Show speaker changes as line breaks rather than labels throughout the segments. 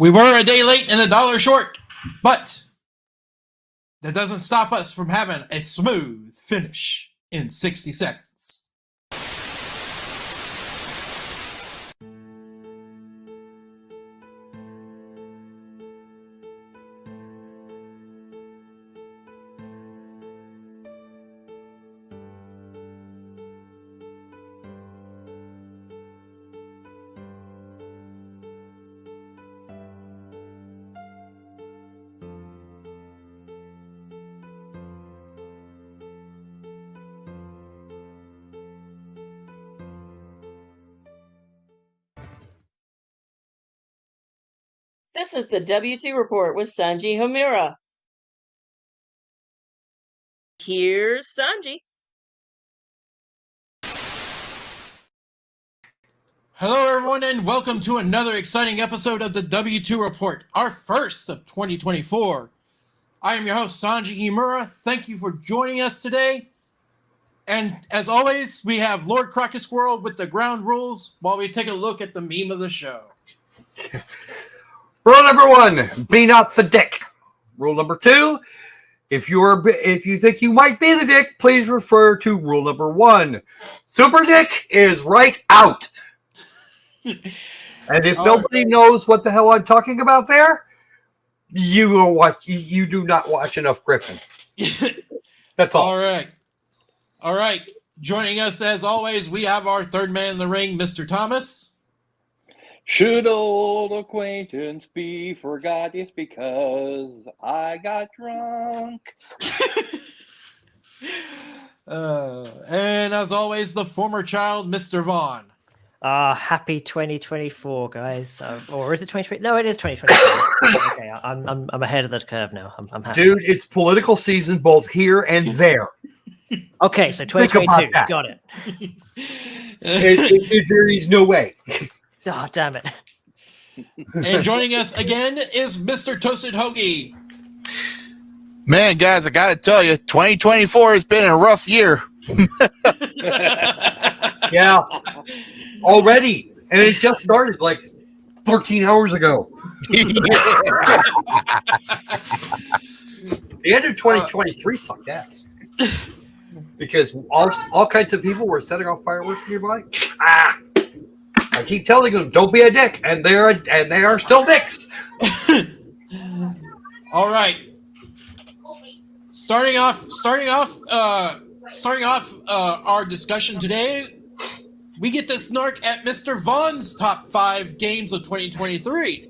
We were a day late and $1 short, but that doesn't stop us from having a smooth finish in 60 seconds.
This is the W2 Report with Sanji Homura. Here's Sanji.
Hello, everyone, and welcome to another exciting episode of the W2 Report, our first of 2024. I am your host, Sanji Homura. Thank you for joining us today. And as always, we have Lord Crockett Squirrel with the ground rules while we take a look at the meme of the show.
Rule number 1, be not the dick. Rule number 2, if you think you might be the dick, please refer to rule number 1. Super dick is right out. And if nobody knows what the hell I'm talking about there, you do not watch enough Griffin. That's all.
All right. Joining us as always, we have our third man in the ring, Mr. Thomas.
Should old acquaintance be forgot? It's because I got drunk.
And as always, the former child, Mr. Vaughn.
Happy 2024, guys. Or is it 2020? No, it is 2024. Okay, I'm ahead of the curve now. I'm happy.
Dude, it's political season both here and there.
Okay, so 2022. Got it.
There is no way.
Oh, damn it.
And joining us again is Mr. Toasted Hoagie.
Man, guys, I got to tell you, 2024 has been a rough year.
Yeah. Already. And it just started like 13 hours ago. The end of 2023 sucked ass. Because all kinds of people were setting off fireworks nearby. I keep telling them, don't be a dick, and they are still dicks.
All right. Starting off our discussion today, we get to snark at Mr. Vaughn's top 5 games of 2023.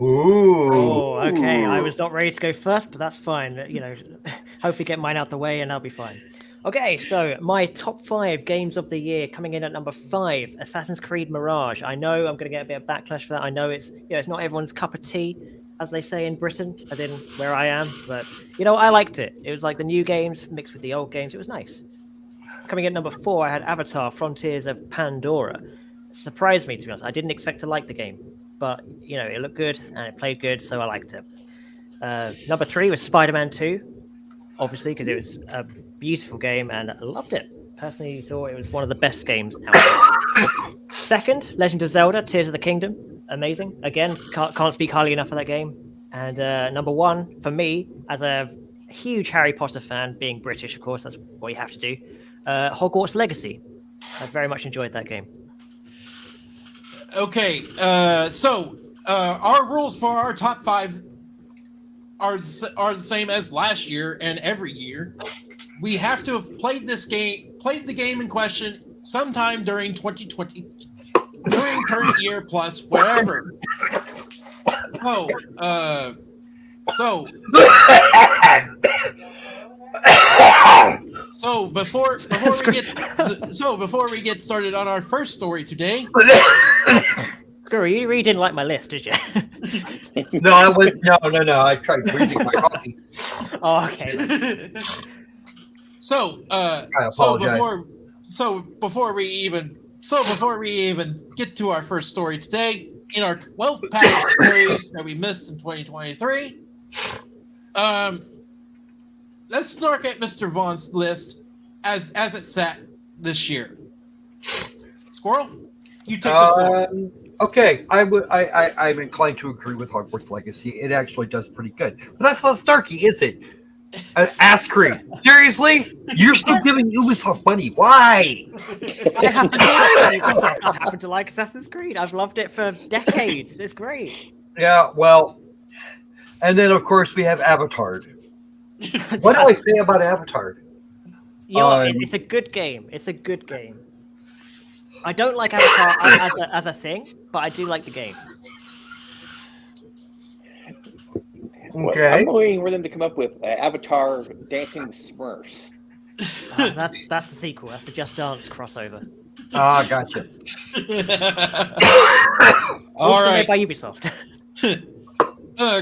Ooh.
Oh, okay. I was not ready to go first, but that's fine. Hopefully get mine out the way, and I'll be fine. Okay, so my top 5 games of the year coming in at number 5, Assassin's Creed Mirage. I know I'm going to get a bit of backlash for that. I know it's not everyone's cup of tea, as they say in Britain, as in where I am. But, I liked it. It was like the new games mixed with the old games. It was nice. Coming in at number 4, I had Avatar Frontiers of Pandora. It surprised me, to be honest. I didn't expect to like the game. But, it looked good and it played good, so I liked it. Number 3 was Spider-Man 2. Obviously, because it was a beautiful game and I loved it. Personally thought it was one of the best games out there. Second, Legend of Zelda, Tears of the Kingdom. Amazing. Again, can't speak highly enough of that game. And number 1, for me, as a huge Harry Potter fan, being British, of course, that's what you have to do, Hogwarts Legacy. I very much enjoyed that game.
Okay, so our rules for our top 5 are the same as last year and every year. We have to have played the game in question sometime during 2020, during current year plus whatever. So before we get started on our first story today.
Girl, you really didn't like my list, did you?
No, I tried breathing my coffee.
Oh, okay.
Before we even get to our first story today, in our 12th pack of stories that we missed in 2023, let's snark at Mr. Vaughn's list as it sat this year. Squirrel? You take the floor.
Okay, I'm inclined to agree with Hogwarts Legacy. It actually does pretty good, but that's not Starkey, is it? Ass Creed. Seriously, you're still giving Ubisoft money? Why?
I happen to like Ubisoft. I happen to like Assassin's Creed. I've loved it for decades. It's great.
Yeah, well, and then of course we have Avatar. What do I say about Avatar?
It's a good game. It's a good game. I don't like Avatar as a thing, but I do like the game.
Okay,
I'm waiting for them to come up with Avatar Dancing with Smurfs.
That's the sequel. That's the Just Dance crossover.
gotcha.
All
Also
right.
made by Ubisoft.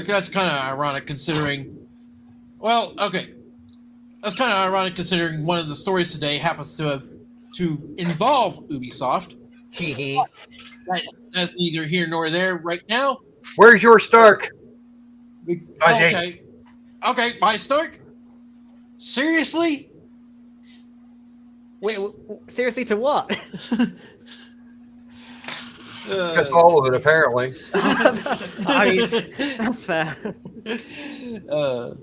That's kind of ironic considering. Well, okay. That's kind of ironic considering one of the stories today happens to involve Ubisoft. That's neither here nor there right now.
Where's your Stark?
Okay. Okay, my Stark? Seriously?
Wait, seriously, to what?
That's all of it, apparently.
I mean, that's fair.
All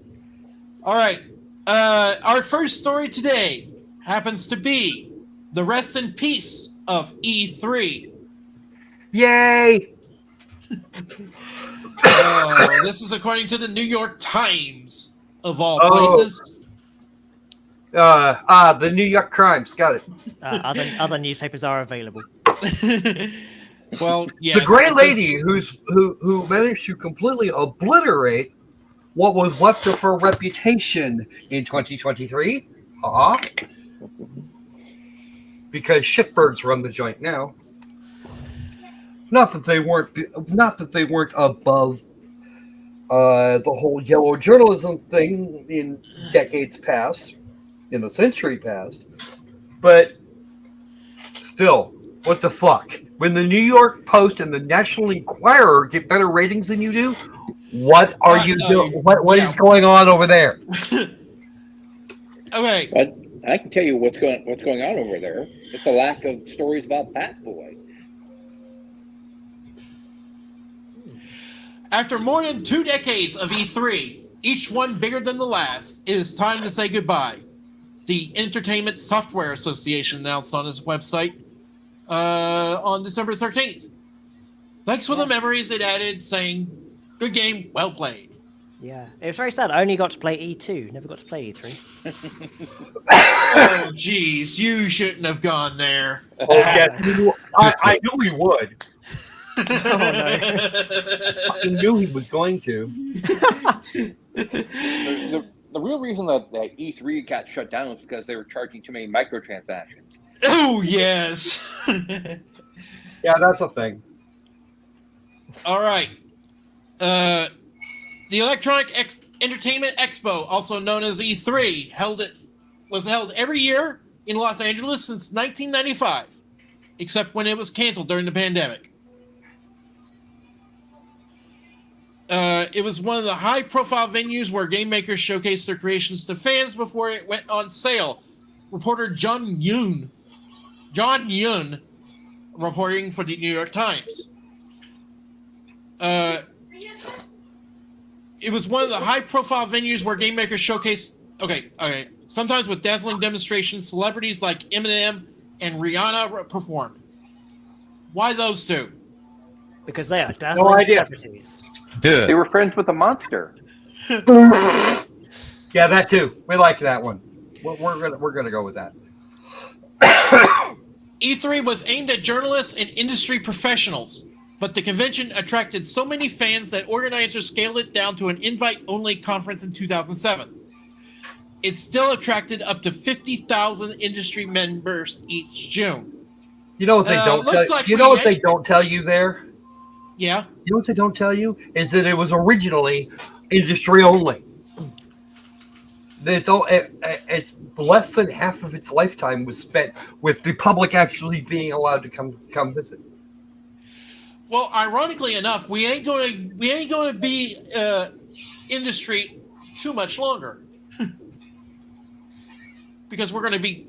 right. Our first story today happens to be the rest in peace of E3.
Yay!
This is according to the New York Times, of all
Oh.
places.
The New York Crimes. Got it.
Other newspapers are available.
Well, yes.
The great lady who managed to completely obliterate what was left of her reputation in 2023. Because shitbirds run the joint now. Not that they weren't above the whole yellow journalism thing in decades past, in the century past, but still, what the fuck? When the New York Post and the National Enquirer get better ratings than you do, what are you doing? What is going on over there?
Okay.
But I can tell you what's going on over there. It's the lack of stories about Bat Boy.
After more than 2 decades of E3, each one bigger than the last, it is time to say goodbye. The Entertainment Software Association announced on its website on December 13th. Thanks for the memories it added, saying, "Good game, well played."
Yeah, it was very sad. I only got to play E2, never got to play E3.
Oh, geez, you shouldn't have gone there.
Oh, yeah, I knew he would.
Oh no!
I knew he was going to.
The real reason that E3 got shut down was because they were charging too many microtransactions.
Oh, yes.
Yeah, that's a thing.
All right. The Electronic Entertainment Expo, also known as E3, was held every year in Los Angeles since 1995, except when it was canceled during the pandemic. It was one of the high-profile venues where game makers showcased their creations to fans before it went on sale. Reporter John Yoon, reporting for the New York Times. It was one of the high-profile venues where game makers showcased. Okay. Sometimes with dazzling demonstrations, celebrities like Eminem and Rihanna performed. Why those two?
Because they are dazzling celebrities.
Yeah.
They were friends with the monster.
Yeah, that too. We like that one. We're gonna go with that.
E3 was aimed at journalists and industry professionals, but the convention attracted so many fans that organizers scaled it down to an invite-only conference in 2007. It still attracted up to 50,000 industry members each June.
You know what they don't tell
like
you? You know what they don't tell you there?
Yeah.
You know what they don't tell you is that it was originally industry only. It's less than half of its lifetime was spent with the public actually being allowed to come visit.
Well, ironically enough, we ain't going to be industry too much longer because we're going to be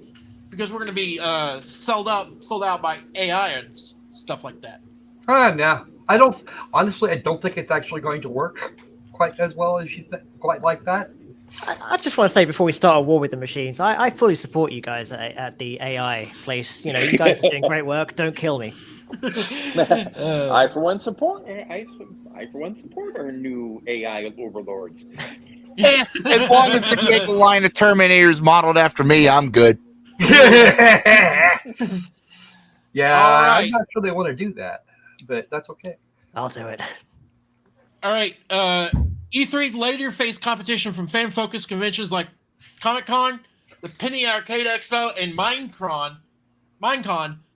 sold out by AI and stuff like that.
No, I don't. Honestly, I don't think it's actually going to work quite as well as you quite like that.
I just want to say before we start a war with the machines, I fully support you guys at the AI place. You know, you guys are doing great work. Don't kill me.
I for one support. I for one support our new AI overlords.
Yeah, as long as they make a line of Terminators modeled after me, I'm good.
Yeah,
All right.
I'm not sure they want to do that, but that's okay.
I'll do it.
All right. E3 later faced competition from fan-focused conventions like Comic-Con, the Penny Arcade Expo, and Minecon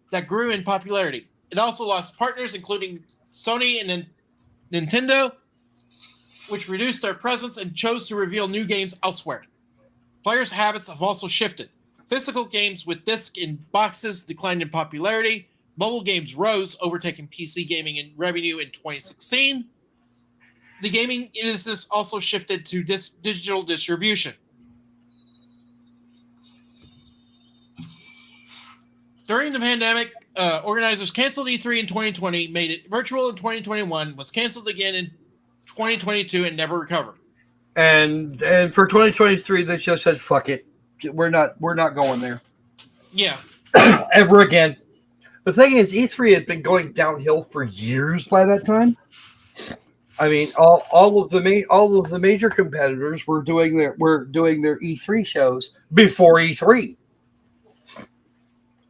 that grew in popularity. It also lost partners including Sony and Nintendo, which reduced their presence and chose to reveal new games elsewhere. Players' habits have also shifted. Physical games with discs in boxes declined in popularity. Mobile games rose, overtaking PC gaming in revenue in 2016. The gaming business also shifted to digital distribution. During the pandemic, organizers canceled E3 in 2020, made it virtual in 2021, was canceled again in 2022, and never recovered.
And for 2023, they just said, "Fuck it, we're not going there
Yeah.
ever again." The thing is, E3 had been going downhill for years by that time. I mean, all of the major competitors were doing their E3 shows before E3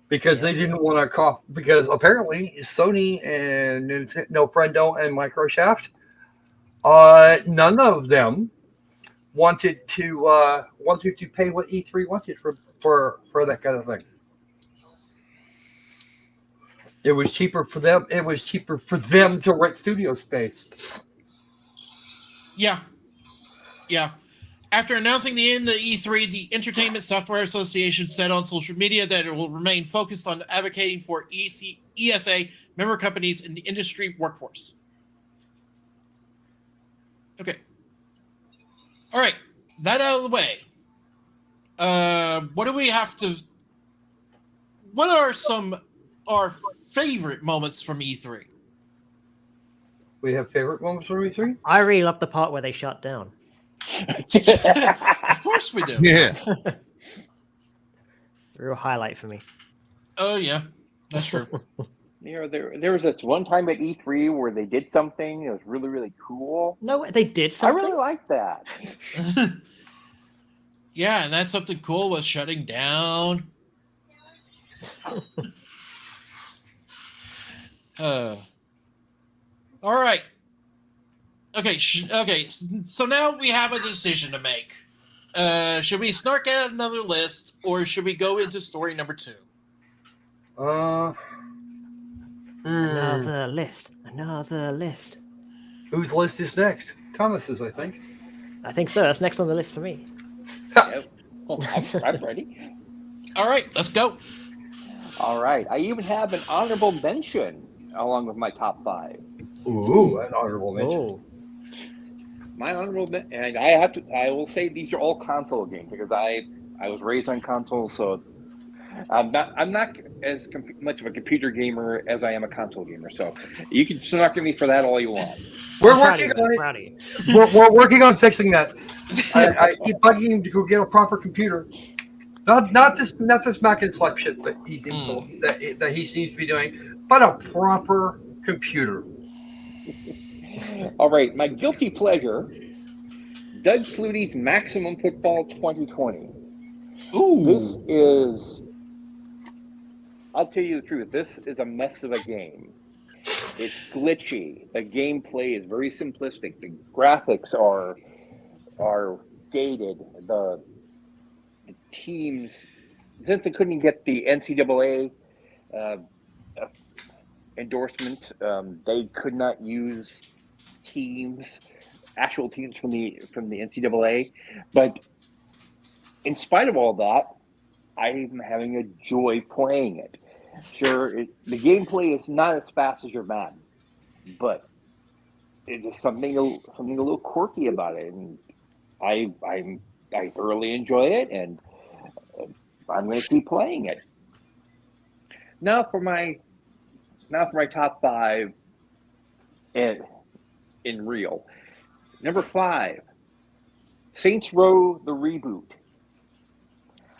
because they didn't want to cough. Because apparently Sony and Nintendo and Microsoft, none of them wanted to pay what E3 wanted for that kind of thing. It was cheaper for them. It was cheaper for them to rent studio space.
Yeah. After announcing the end of E3, the Entertainment Software Association said on social media that it will remain focused on advocating for ESA member companies in the industry workforce. Okay. All right. That out of the way. What do we have to... What are our favorite moments from E3?
We have favorite moments from E3?
I really love the part where they shut down.
Of course we do.
Yeah.
It's a real highlight for me.
Oh, yeah. That's true.
You know, there was this one time at E3 where they did something that was really, really cool.
No, they did
I
something.
really liked that.
Yeah, and that's something cool was shutting down. All right. Okay. So now we have a decision to make. Should we snark out another list, or should we go into story number 2?
Another list. Another list.
Whose list is next? Thomas's, I think.
I think so. That's next on the list for me.
Yep. I'm ready.
All right, let's go.
All right. I even have an honorable mention along with my top 5.
Ooh, an honorable mention.
Oh.
My honorable and I will say these are all console games because I was raised on consoles, so I'm not as much of a computer gamer as I am a console gamer. So you can snark at me for that all you want.
We're working on it. We're working on fixing that. I keep bugging him to go get a proper computer. Not this Mac and Select shit that he seems that he seems to be doing, but a proper computer.
All right, my guilty pleasure, Doug Flutie's Maximum Football 2020.
Ooh.
This is, I'll tell you the truth, this is a mess of a game. It's glitchy. The gameplay is very simplistic. The graphics are dated. The teams, since they couldn't get the NCAA endorsement, they could not use actual teams from the NCAA. But in spite of all that, I'm having a joy playing it. Sure, the gameplay is not as fast as your Madden, but it is something a little quirky about it, and I thoroughly enjoy it, and I'm going to keep playing it. Now for my Now for my top 5 in real. Number 5, Saints Row the reboot.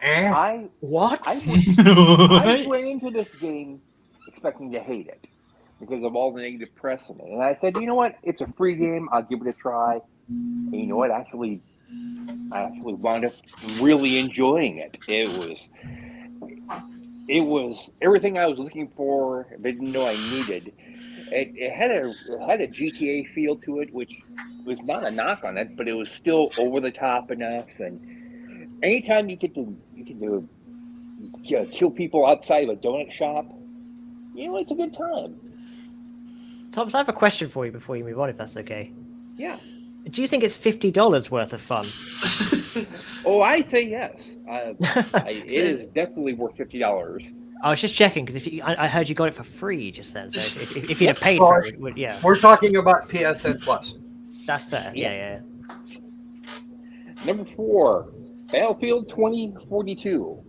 I
What?
I went into this game expecting to hate it because of all the negative press in it. And I said, you know what? It's a free game. I'll give it a try. And you know what? I actually wound up really enjoying it. It was everything I was looking for, but didn't know I needed. It had a GTA feel to it, which was not a knock on it, but it was still over the top enough. And anytime you get to kill people outside of a donut shop, you know, it's a good time.
Thomas, I have a question for you before you move on, if that's okay.
Yeah.
Do you think it's $50 worth of fun?
Oh, I'd say yes. It is definitely worth $50.
I was just checking because I heard you got it for free just then. So if you'd have paid for it, yeah,
We're talking about PSN Plus.
that's fair. Yeah.
Number 4, Battlefield 2042.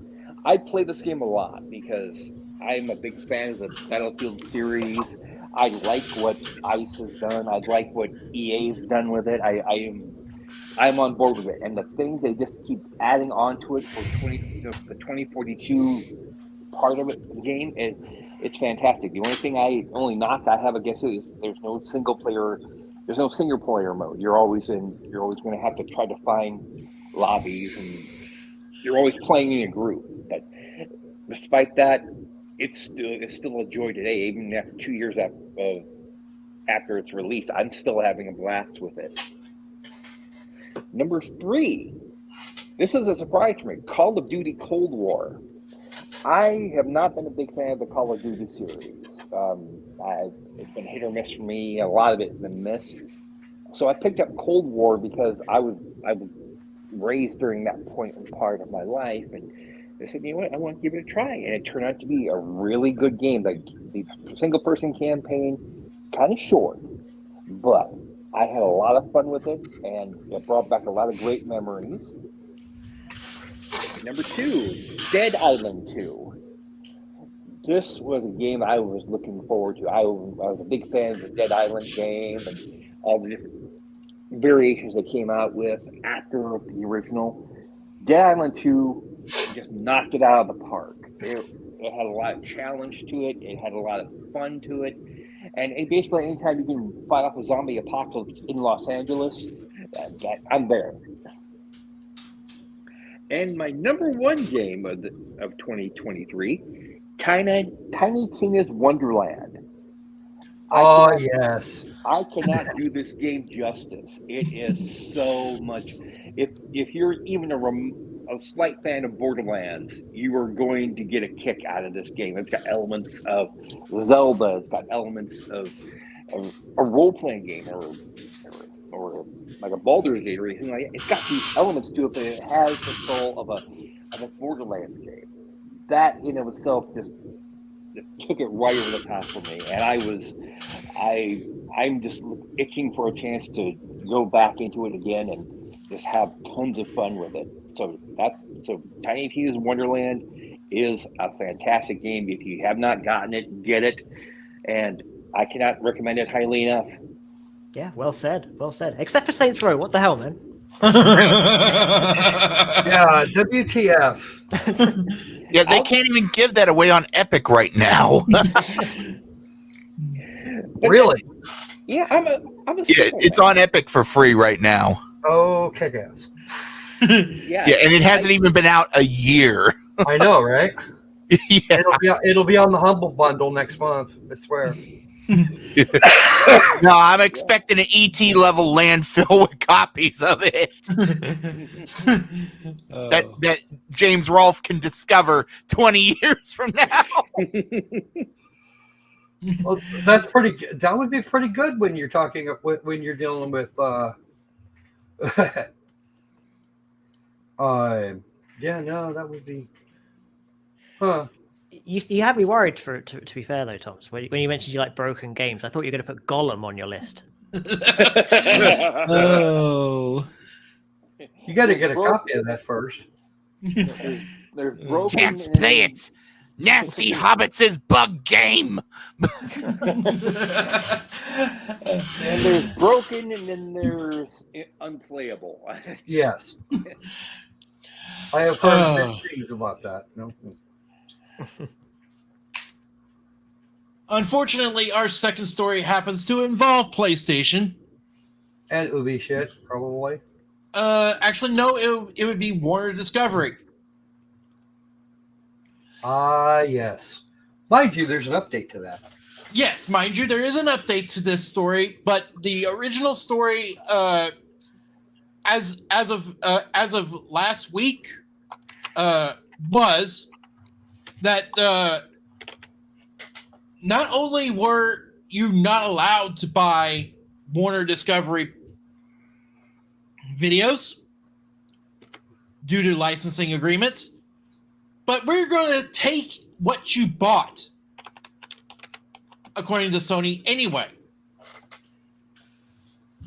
I play this game a lot because I'm a big fan of the Battlefield series. I like what ICE has done. I like what EA's done with it. I'm on board with it. And the things they just keep adding on to it for the 2042 part of it, the game, it's fantastic. The only knock I have against it is there's no single player mode. You're always going to have to try to find lobbies, and you're always playing in a group. But despite that, it's still a joy today, even after 2 years after it's released. I'm still having a blast with it. Number 3, this is a surprise for me. Call of Duty Cold War. I have not been a big fan of the Call of Duty series. It's been hit or miss for me. A lot of it has been missed. So I picked up Cold War because I was raised during that point and part of my life, and I said, you know what, I want to give it a try, and it turned out to be a really good game. The single-person campaign, kind of short, but I had a lot of fun with it, and it brought back a lot of great memories. Number 2, Dead Island 2. This was a game I was looking forward to. I was a big fan of the Dead Island game and all the different variations they came out with after the original. Dead Island 2 just knocked it out of the park. It had a lot of challenge to it. It had a lot of fun to it. And basically, anytime you can fight off a zombie apocalypse in Los Angeles, I'm there. And my number 1 game of 2023, Tiny Tina's Wonderland.
Yes.
I cannot do this game justice. It is so much. If you're even a slight fan of Borderlands, you are going to get a kick out of this game. It's got elements of Zelda. It's got elements of a role-playing game or like a Baldur's Gate or anything like that. It's got these elements to it, but it has the soul of a Borderlands game. That in of itself just took it right over the top for me, and I'm just itching for a chance to go back into it again and just have tons of fun with it. So Tiny Tina's Wonderland is a fantastic game. If you have not gotten it, get it, and I cannot recommend it highly enough.
Yeah, well said. Except for Saints Row, what the hell, man?
Yeah, WTF.
Yeah, they can't even give that away on Epic right now.
Really?
Yeah, I'm a
Yeah, it's on Epic for free right now.
Okay, guys.
Yeah,
and it hasn't even been out a year.
I know, right?
Yeah.
It'll be on the Humble Bundle next month, I swear.
No, I'm expecting an ET level landfill with copies of it that James Rolfe can discover 20 years from now.
Well, that's pretty good. That would be pretty good when you're talking when you're dealing with yeah, no, that would be
You had me worried to be fair though, Thomas. When you mentioned you like broken games, I thought you were going to put Gollum on your list.
Oh.
You got to get a copy of that first.
There's broken.
Can't play it. Nasty Hobbits' bug game.
And there's broken, and then there's unplayable.
Yes. I have heard good things about that. No.
Unfortunately, our second story happens to involve PlayStation.
And Ubi shit, probably.
Actually, no, it would be Warner Discovery.
Yes. Mind you, there's an update to that.
Yes, mind you, there is an update to this story, but the original story, as of last week, was that not only were you not allowed to buy Warner Discovery videos due to licensing agreements, but we're going to take what you bought, according to Sony, anyway.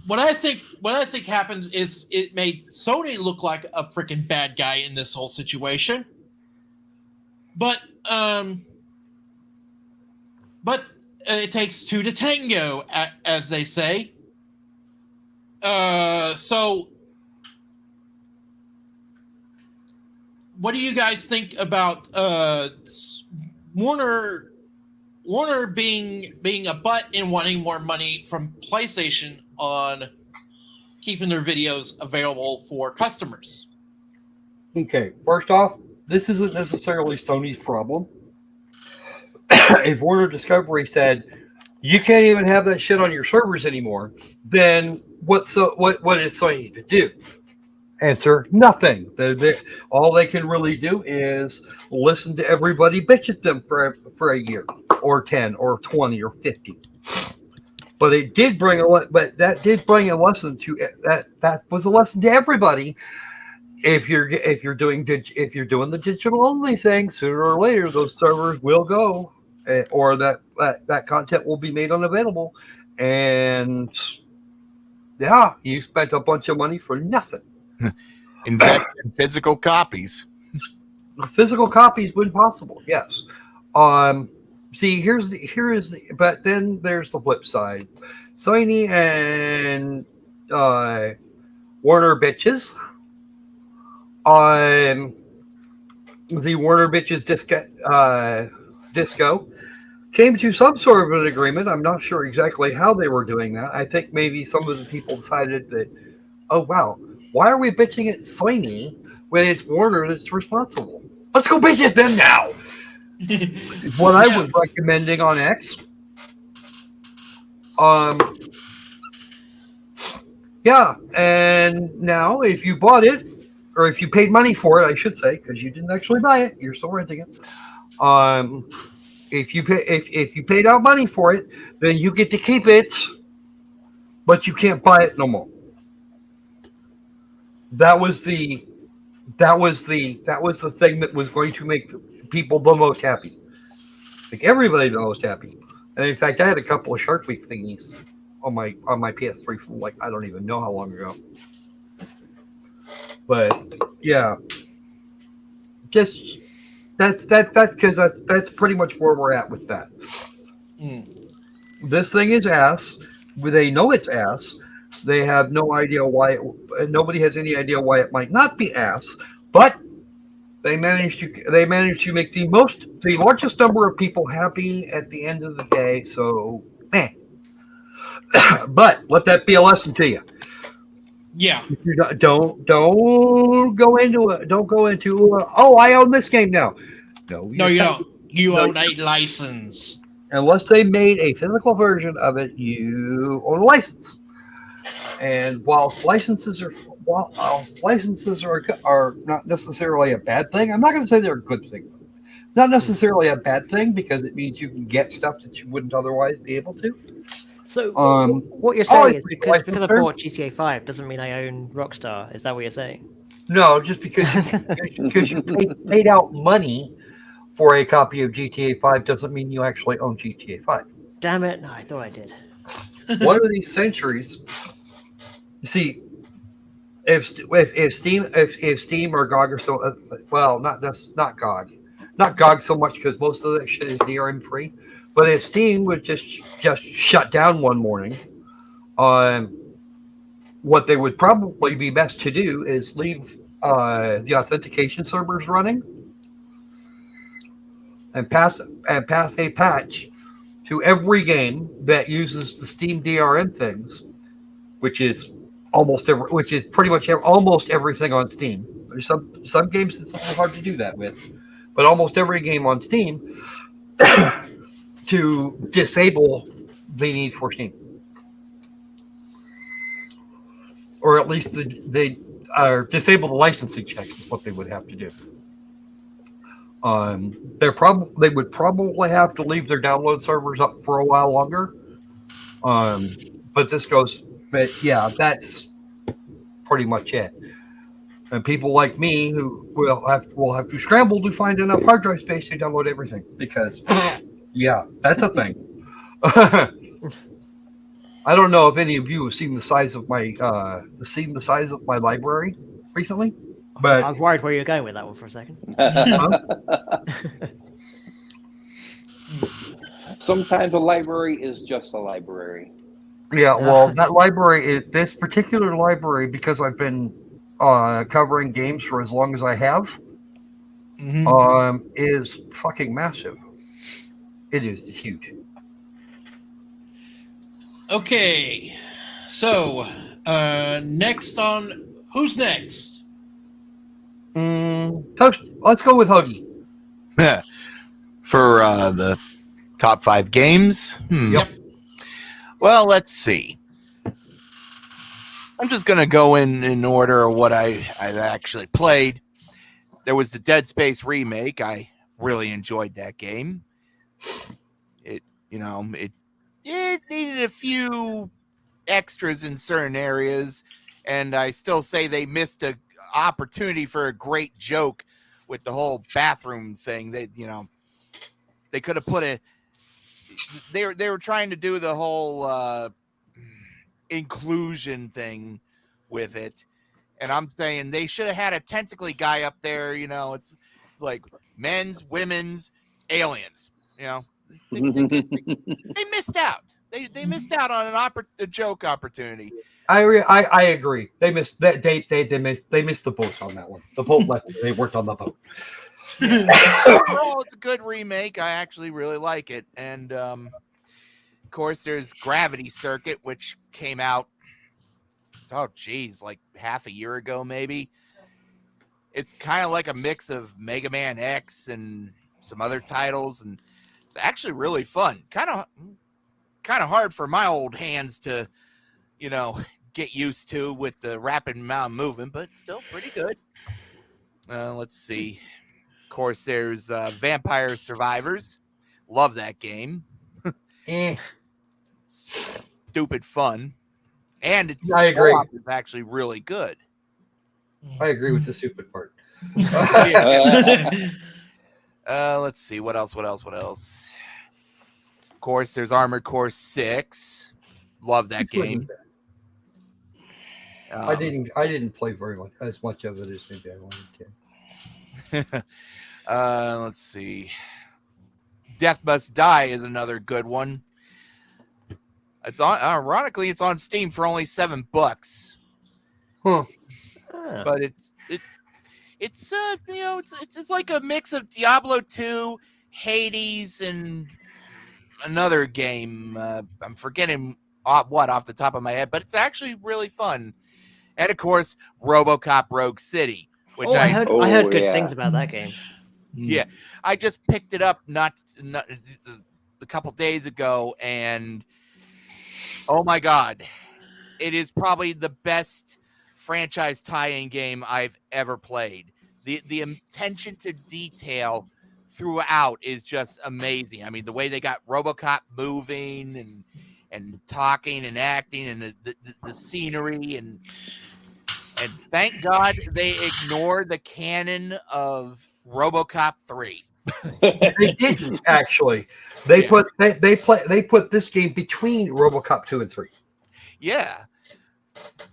What I think happened is it made Sony look like a freaking bad guy in this whole situation. But it takes two to tango, as they say. So what do you guys think about Warner being a butt and wanting more money from PlayStation on keeping their videos available for customers?
Okay, first off, this isn't necessarily Sony's problem. If Warner Discovery said you can't even have that shit on your servers anymore, then what is Sony to do? Answer: nothing. All they can really do is listen to everybody bitch at them for a year, or 10, or 20, or 50. But that did bring a lesson to that was a lesson to everybody. If you're doing the digital only thing, sooner or later those servers will go, or that content will be made unavailable, and yeah, you spent a bunch of money for nothing.
Invest in physical copies.
Physical copies when possible, yes. See, but then there's the flip side. Sony and Warner bitches. The Warner bitches disco came to some sort of an agreement. I'm not sure exactly how they were doing that. I think maybe some of the people decided that, oh wow, why are we bitching at Sony when it's Warner that's responsible? Let's go bitch at them now. What I was recommending on X. Yeah, and now if you bought it, or if you paid money for it, I should say, because you didn't actually buy it, you're still renting it. If you paid out money for it, then you get to keep it, but you can't buy it no more. That was the thing that was going to make people the most happy, like everybody the most happy. And in fact, I had a couple of Shark Week thingies on my PS3 from like I don't even know how long ago. But yeah, just that's because that's pretty much where we're at with that. This thing is ass. They know it's ass. They have no idea why. Nobody has any idea why it might not be ass. But they managed to make the largest number of people happy at the end of the day. So, but let that be a lesson to you.
Yeah.
Don't go into oh, I own this game now. No,
you don't. You own a license.
Unless they made a physical version of it, you own a license. And while licenses are not necessarily a bad thing, I'm not going to say they're a good thing. Not necessarily a bad thing because it means you can get stuff that you wouldn't otherwise be able to.
So what you're saying is because I bought GTA 5 doesn't mean I own Rockstar. Is that what you're saying?
No, just because you paid out money for a copy of GTA 5 doesn't mean you actually own GTA 5.
Damn it! No, I thought I did.
One of these centuries. You see, if Steam or GOG are so not GOG, not GOG so much because most of that shit is DRM free. But if Steam would just shut down one morning, what they would probably be best to do is leave the authentication servers running and pass a patch to every game that uses the Steam DRM things, which is pretty much almost everything on Steam. There's some games it's a little hard to do that with, but almost every game on Steam to disable the need for Steam, or at least they disable the licensing checks is what they would have to do. They would probably have to leave their download servers up for a while longer. But yeah, that's pretty much it. And people like me who will have to scramble to find enough hard drive space to download everything because, yeah, that's a thing. I don't know if any of you have seen the size of my library recently, but
I was worried where you were going with that one for a second.
Sometimes a library is just a library.
Yeah, well, this particular library, because I've been covering games for as long as I have, is fucking massive. It is. It's huge.
Okay, so who's next?
Let's go with Huggy.
For the top 5 games.
Yep.
Well, let's see. I'm just gonna go in order of what I've actually played. There was the Dead Space remake. I really enjoyed that game. It needed a few extras in certain areas, and I still say they missed an opportunity for a great joke with the whole bathroom thing. They could have put they were trying to do the whole inclusion thing with it, and I'm saying they should have had a tentacly guy up there. It's like men's, women's, aliens. They missed out. They missed out on a joke opportunity.
I agree. They missed that. They missed the boat on that one. The boat left. They worked on the boat.
Overall, it's a good remake. I actually really like it. And of course, there's Gravity Circuit, which came out, like half a year ago, maybe. It's kind of like a mix of Mega Man X and some other titles, and it's actually really fun. Kind of hard for my old hands to, get used to with the rapid amount of movement, but still pretty good. Let's see. Of course, there's Vampire Survivors. Love that game. Stupid fun. And it's actually really good.
I agree with the stupid part.
Let's see. What else? Of course, there's Armored Core 6. Love that game.
I didn't play as much of it as maybe I wanted to.
Let's see. Death Must Die is another good one. Ironically, it's on Steam for only $7.
Huh.
But it's like a mix of Diablo 2, Hades, and another game. I'm forgetting what off the top of my head, but it's actually really fun. And of course, RoboCop Rogue City, which
I heard good things about that game.
Yeah, I just picked it up not a couple days ago, and oh my god, it is probably the best franchise tie-in game I've ever played. The attention to detail throughout is just amazing. I mean, the way they got RoboCop moving and talking and acting, and the scenery, and thank God they ignored the canon of RoboCop 3.
They didn't actually. They put this game between RoboCop 2 and 3.
Yeah.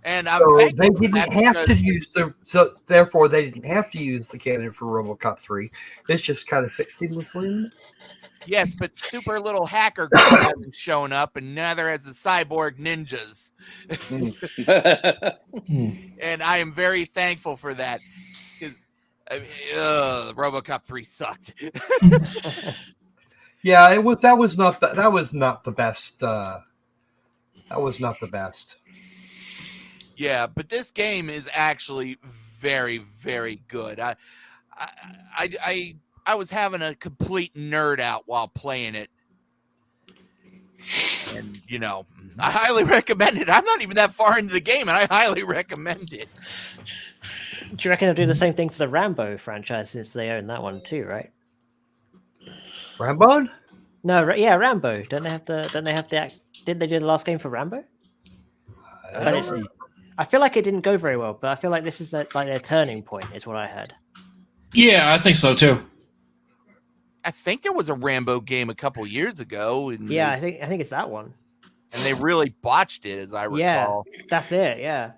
And I'm
So
thankful
they
for
didn't
that
have to
because-
use therefore they didn't have to use the cannon for RoboCop 3. This just kind of fits seamlessly.
Yes, but super little hacker girl hasn't shown up, and neither has the cyborg ninjas. And I am very thankful for that because RoboCop 3 sucked.
Yeah, it was. That was not the best. That was not the best.
Yeah, but this game is actually very, very good. I was having a complete nerd out while playing it. And, I highly recommend it. I'm not even that far into the game, and I highly recommend it.
Do you reckon they'll do the same thing for the Rambo franchise since they own that one too, right?
Rambo?
No, yeah, Rambo. Don't they have the? Didn't they do the last game for Rambo? I feel like it didn't go very well, but I feel like this is like their turning point, is what I heard.
Yeah, I think so too.
I think there was a Rambo game a couple years ago. And
Yeah, I think it's that one.
And they really botched it, as I recall.
Yeah, that's it. Yeah,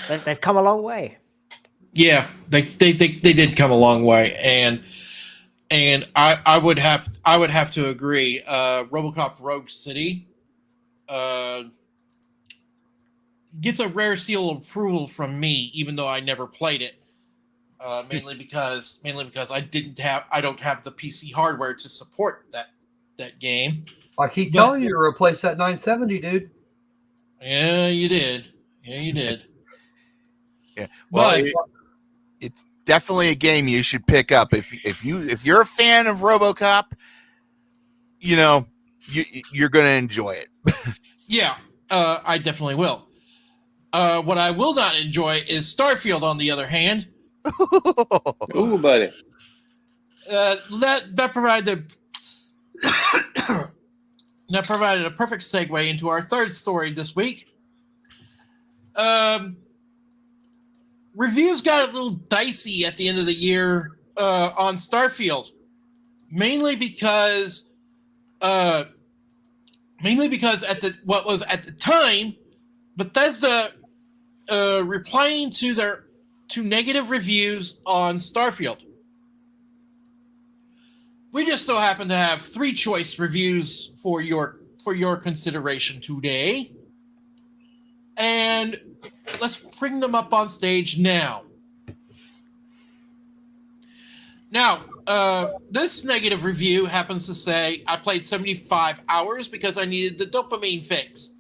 they've come a long way.
Yeah, they did come a long way, and I would have to agree. RoboCop Rogue City gets a rare seal of approval from me, even though I never played it. Mainly because I don't have the PC hardware to support that game.
I keep telling you to replace that 970, dude.
Yeah, you did.
Yeah. Well,
But
it's definitely a game you should pick up if you're a fan of RoboCop. You're going to enjoy it.
yeah, I definitely will. What I will not enjoy is Starfield. On the other hand,
Ooh, buddy.
that provided that provided a perfect segue into our third story this week. Reviews got a little dicey at the end of the year on Starfield, mainly because at the time, Bethesda replying to negative reviews on Starfield. We just so happen to have 3 choice reviews for your consideration today. And let's bring them up on stage now. Now, this negative review happens to say, I played 75 hours because I needed the dopamine fix.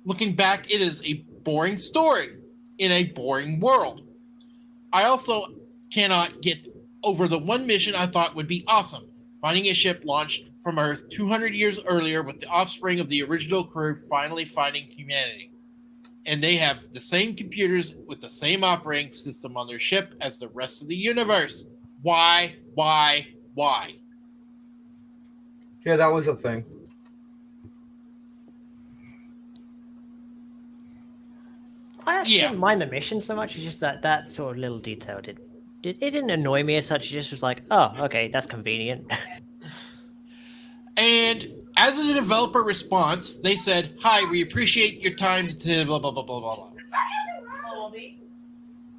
Looking back, it is a boring story in a boring world. I also cannot get over the one mission I thought would be awesome. Finding a ship launched from Earth 200 years earlier with the offspring of the original crew finally finding humanity. And they have the same computers with the same operating system on their ship as the rest of the universe. Why?
Yeah, that was a thing.
I actually didn't mind the mission so much. It's just that sort of little detail it didn't annoy me as such. It just was like, oh, okay, that's convenient.
And as a developer response, they said, "Hi, we appreciate your time to blah blah blah blah blah blah."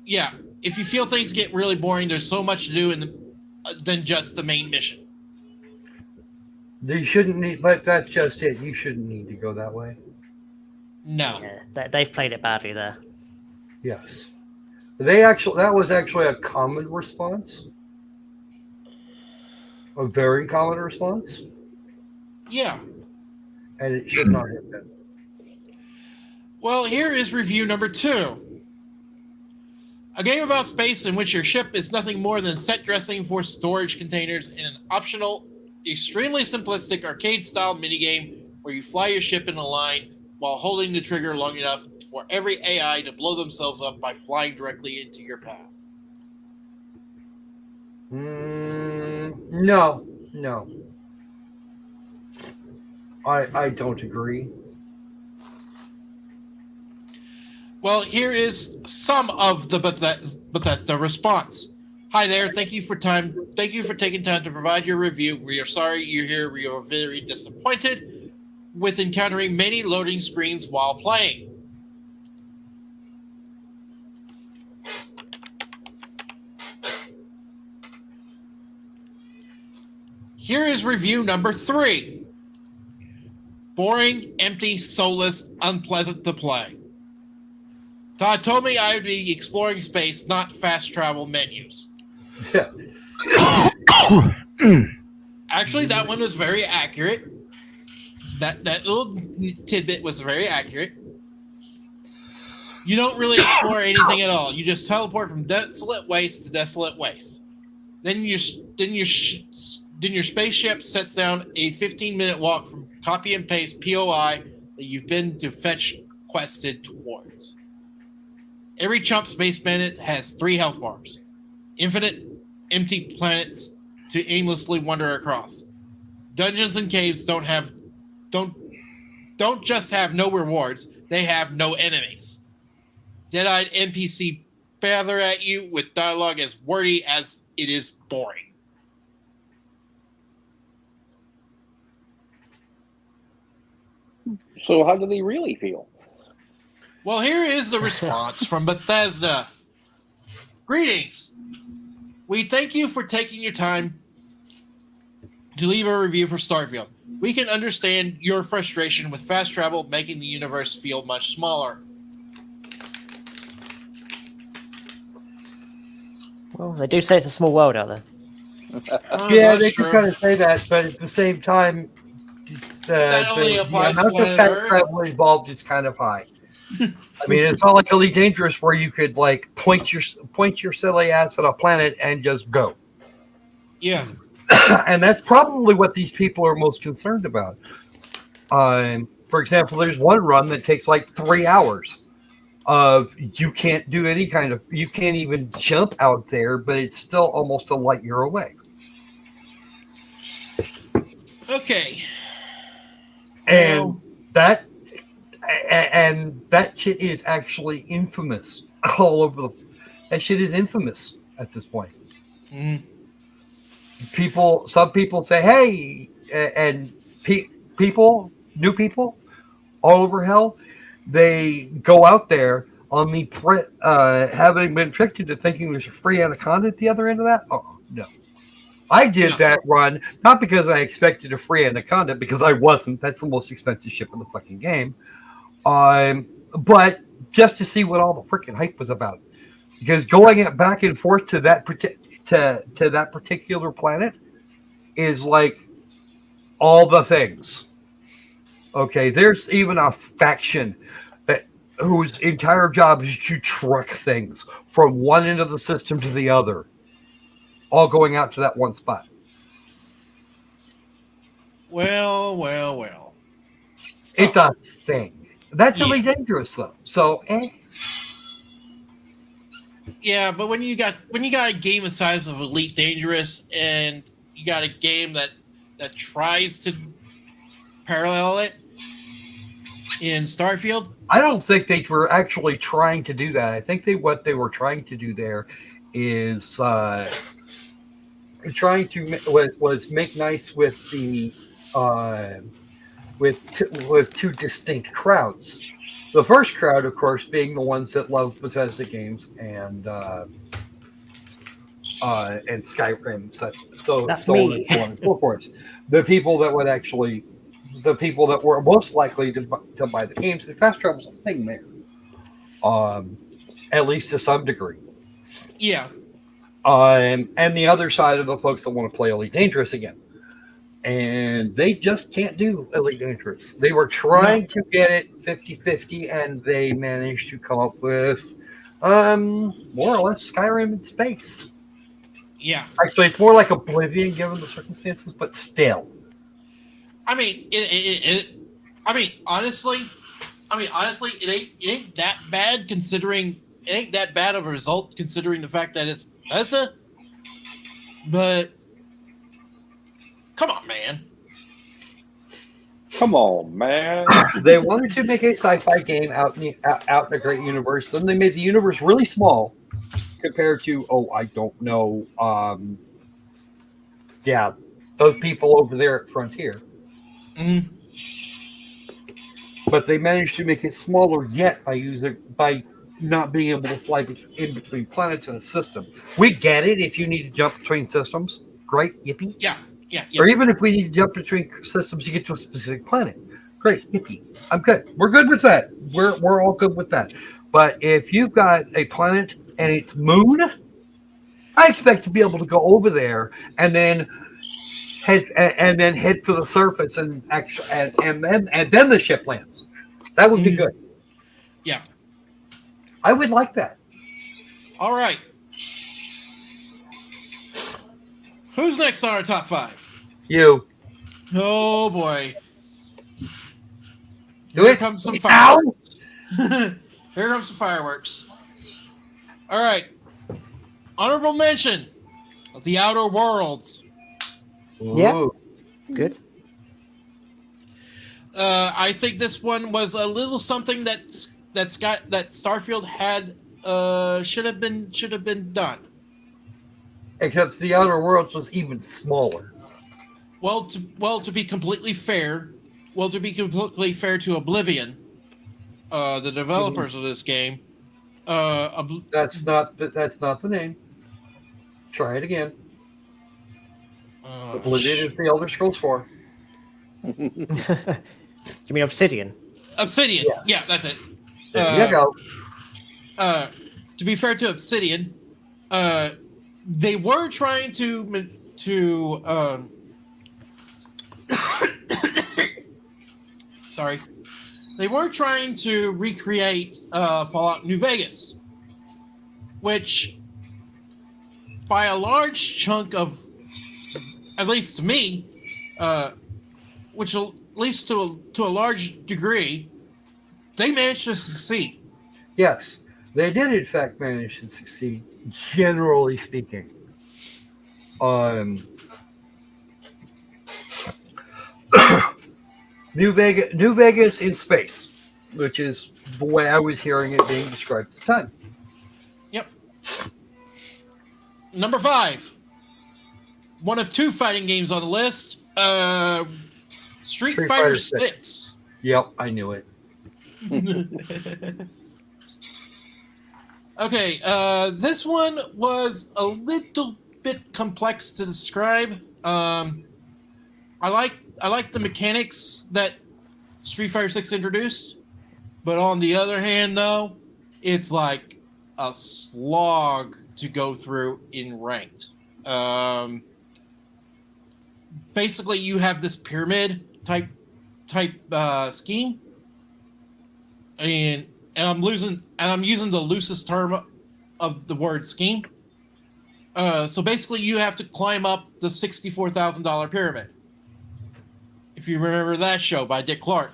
Yeah, if you feel things get really boring, there's so much to do than just the main mission.
You shouldn't need, but that's just it. You shouldn't need to go that way.
No.
Yeah, they've played it badly there.
Yes. That was actually a common response. A very common response.
Yeah.
And it should not have been.
Well, here is review number 2. A game about space in which your ship is nothing more than set dressing for storage containers in an optional, extremely simplistic arcade-style minigame where you fly your ship in a line while holding the trigger long enough for every AI to blow themselves up by flying directly into your path.
No. I don't agree.
Well, here is some of the Bethesda response. Hi there. Thank you for taking time to provide your review. We are sorry you're here. We are very disappointed with encountering many loading screens while playing. Here is review number 3. Boring, empty, soulless, unpleasant to play. Todd told me I would be exploring space, not fast travel menus.
Yeah.
Actually, that one was very accurate. That little tidbit was very accurate. You don't really explore anything at all. You just teleport from desolate waste to desolate waste. Then your spaceship sets down a 15-minute walk from copy and paste POI that you've been to fetch quested towards. Every chump Space Bandit has 3 health bars. Infinite empty planets to aimlessly wander across. Dungeons and caves don't just have no rewards, they have no enemies. Dead-eyed NPC bather at you with dialogue as wordy as it is boring.
So how do they really feel?
Well, here is the response from Bethesda. Greetings. We thank you for taking your time to leave a review for Starfield. We can understand your frustration with fast travel making the universe feel much smaller.
Well, they do say it's a small world out there.
Yeah,
That's
they
true.
can kind of say that, but at the same time,
That only
the
applies to
amount of
planet
fast
Earth.
travel involved is kind of high. I mean, it's not like Elite Dangerous where you could like point your silly ass at a planet and just go.
Yeah.
And that's probably what these people are most concerned about. For example, there's one run that takes like 3 hours. You can't do any kind of, you can't even jump out there, but it's still almost a light year away.
Okay.
And that shit is actually infamous all over the. That shit is infamous at this point.
Mm.
Some people say, "Hey," and people, new people, all over hell, they go out there on the having been tricked into thinking there's a free anaconda at the other end of that. Oh no. I did that run, not because I expected a free anaconda, because I wasn't. That's the most expensive ship in the fucking game. But just to see what all the freaking hype was about. Because going back and forth to that that particular planet is like all the things. Okay, there's even a faction whose entire job is to truck things from one end of the system to the other. All going out to that one spot.
Well. So,
It's a thing. That's really dangerous, though. So,
yeah, but when you got a game the size of Elite Dangerous and you got a game that tries to parallel it in Starfield,
I don't think they were actually trying to do that. I think what they were trying to do there is trying to was make nice with the with two distinct crowds. The first crowd, of course, being the ones that love Bethesda games and Skyrim, so on and so on and so forth. The people that were most likely to buy the games. The fast travel's a thing there, at least to some degree.
Yeah.
And the other side of the folks that want to play Elite Dangerous again. And they just can't do Elite Dangerous. They were trying to get it 50-50, and they managed to come up with more or less Skyrim in space.
Yeah.
Actually, it's more like Oblivion given the circumstances, but still.
I mean, honestly, it ain't that bad considering it ain't that bad of a result considering the fact that it's Bethesda. But come on, man.
They wanted to make a sci-fi game out in a great universe, and they made the universe really small compared to those people over there at Frontier.
Mm-hmm.
But they managed to make it smaller yet by not being able to fly in between planets in a system. We get it if you need to jump between systems. Great, yippee.
Yeah. Yeah, yeah.
Or even if we need to jump between systems to get to a specific planet. Great, yippee. I'm good. We're good with that. We're all good with that. But if you've got a planet and its moon, I expect to be able to go over there and then head for the surface and then the ship lands. That would be good.
Yeah.
I would like that.
All right. Who's next on our top 5?
You
Oh boy.
do
Here
it.
comes some
Ow!
fireworks. Here comes some fireworks. All right. Honorable mention of The Outer Worlds.
Yeah.
Ooh.
Good.
I think this one was a little something that Starfield had should have been done.
Except the Outer Worlds was even smaller.
To be completely fair to Oblivion, the developers of this game,
That's not the name. Try it again. Oblivion is the Elder Scrolls 4.
You mean Obsidian?
Obsidian.
Yes.
Yeah, that's it.
There you go.
To be fair to Obsidian, they were trying to sorry, they were trying to recreate Fallout New Vegas, which by a large chunk of, at least to me, which at least to a large degree, they managed to succeed.
Yes, they did in fact manage to succeed, generally speaking. New Vegas in space, which is the way I was hearing it being described at the time.
Yep. Number 5. One of 2 fighting games on the list. Street Fighter 6.
Yep, I knew it.
Okay, this one was a little bit complex to describe. I like the mechanics that Street Fighter 6 introduced, but on the other hand, though, it's like a slog to go through in ranked. Basically, you have this pyramid type scheme, and I'm using the loosest term of the word scheme. So basically, you have to climb up the $64,000 pyramid. If you remember that show by Dick Clark.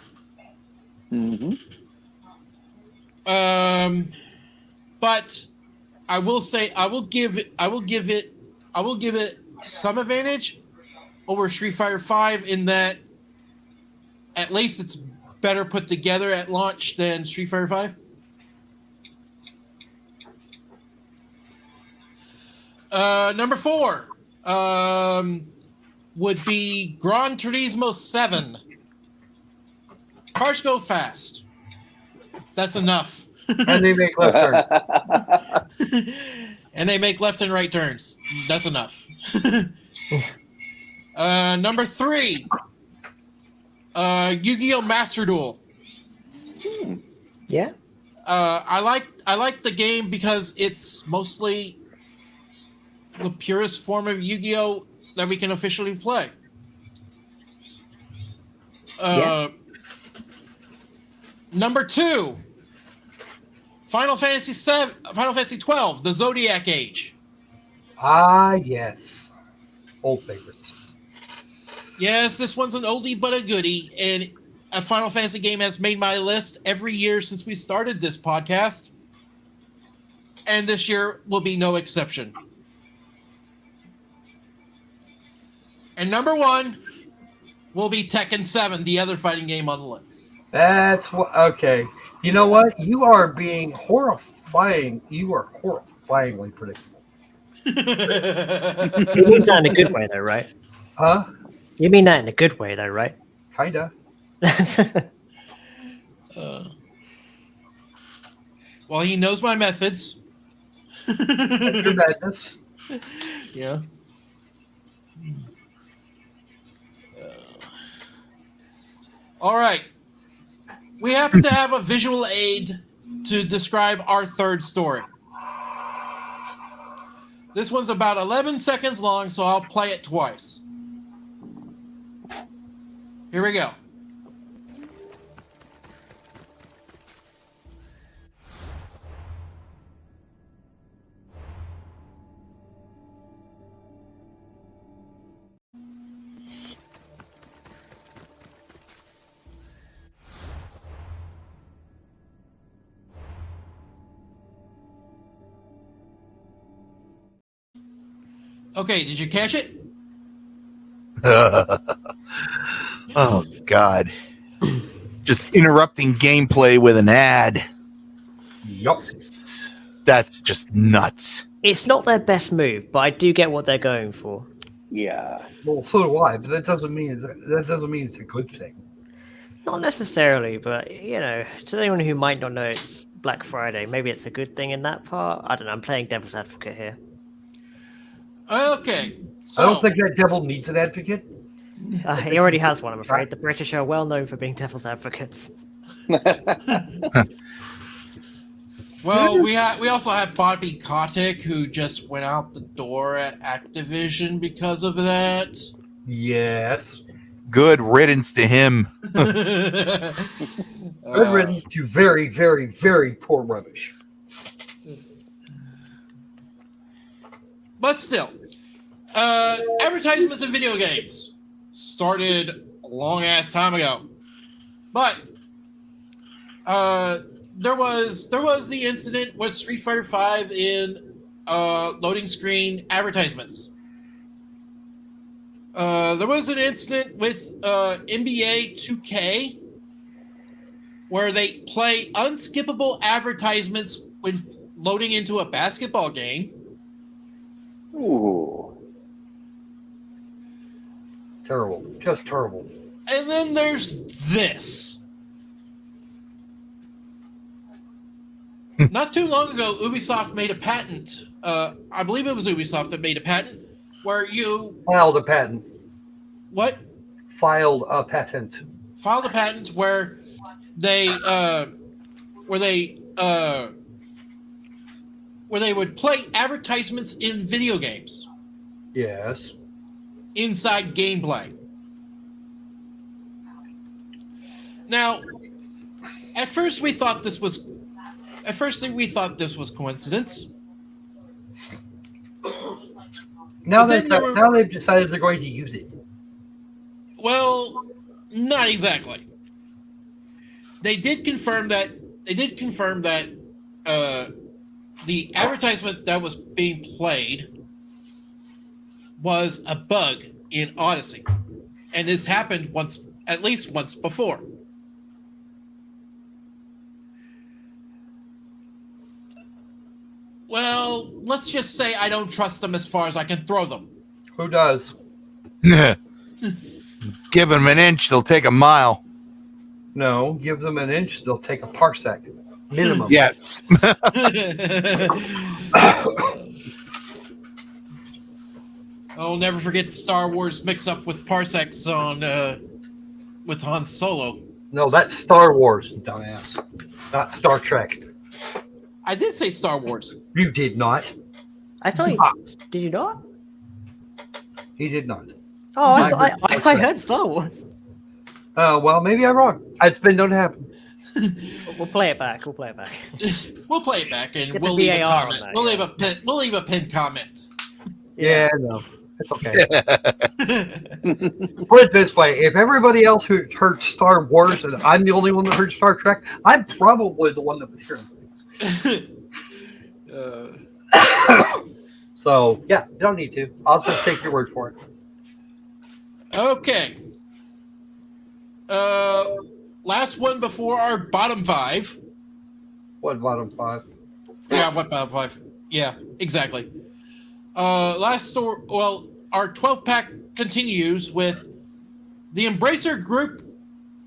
Mm-hmm.
But I will say I will give it some advantage over Street Fighter V in that at least it's better put together at launch than Street Fighter V. Number 4 would be Gran Turismo 7. Cars go fast. That's enough.
And they make left turn.
And they make left and right turns. That's enough. Number 3, Yu-Gi-Oh! Master Duel.
Yeah.
I like the game because it's mostly the purest form of Yu-Gi-Oh! That we can officially play. Number 2, Final Fantasy 12, the Zodiac Age.
Ah, yes. Old favorites.
Yes, this one's an oldie but a goodie, and a Final Fantasy game has made my list every year since we started this podcast, and this year will be no exception. And number 1 will be Tekken 7, the other fighting game on the list.
That's what. Okay. You know what? You are being horrifying. You are horrifyingly predictable.
You mean that in a good way, though, right?
Huh?
You mean that in a good way, though, right?
Kinda.
Well, he knows my methods.
Your madness.
Yeah. All right. We happen to have a visual aid to describe our third story. This one's about 11 seconds long, so I'll play it twice. Here we go. Okay, did you catch it?
Oh, God. Just interrupting gameplay with an ad.
Yup.
That's just nuts.
It's not their best move, but I do get what they're going for.
Yeah.
Well, so do I, but that doesn't mean it's a good thing.
Not necessarily, but to anyone who might not know it's Black Friday, maybe it's a good thing in that part. I don't know. I'm playing devil's advocate here.
Okay. So,
I don't think that devil needs an advocate.
He already has one, I'm afraid. The British are well known for being devil's advocates.
well, we also have Bobby Kotick, who just went out the door at Activision because of that.
Yes.
Good riddance to him.
Good riddance to very, very, very poor rubbish.
But still, advertisements in video games started a long ass time ago. But there was the incident with Street Fighter V in loading screen advertisements. There was an incident with NBA 2K where they play unskippable advertisements when loading into a basketball game.
Ooh.
Terrible. Just terrible.
And then there's this. Not too long ago, Ubisoft made a patent. I believe it was Ubisoft that made a patent where you
Filed a patent.
what?
Filed a patent.
Filed a patent where they would play advertisements in video games
Yes.
inside gameplay. Now, at first we thought this was coincidence.
Now
But then
now they've decided they're going to use it.
Well, not exactly. They did confirm that the advertisement that was being played was a bug in Odyssey, and this happened at least once before. Well, let's just say I don't trust them as far as I can throw them.
Who does?
Give them an inch, they'll take a mile.
No, give them an inch, they'll take a parsec. Minimum.
Yes.
I'll never forget Star Wars mix-up with parsecs with Han Solo.
No, that's Star Wars, dumbass. Not Star Trek.
I did say Star Wars.
You did not.
I thought you... Did you not?
He did not.
Oh, I heard Star Wars.
Well, maybe I'm wrong. It's been known to happen.
We'll play it back. We'll play it back.
We'll play it back and
Get
we'll
the
leave a
VAR on
comment.
that,
We'll
yeah.
leave a pinned comment.
Yeah, no. It's okay. Put it this way. If everybody else who heard Star Wars and I'm the only one that heard Star Trek, I'm probably the one that was hearing things. So, yeah, you don't need to. I'll just take your word for it.
Okay. Last one before our bottom five.
What bottom five?
Yeah, what bottom five? Yeah, exactly. Last store. Well, our 12-pack continues with the Embracer Group.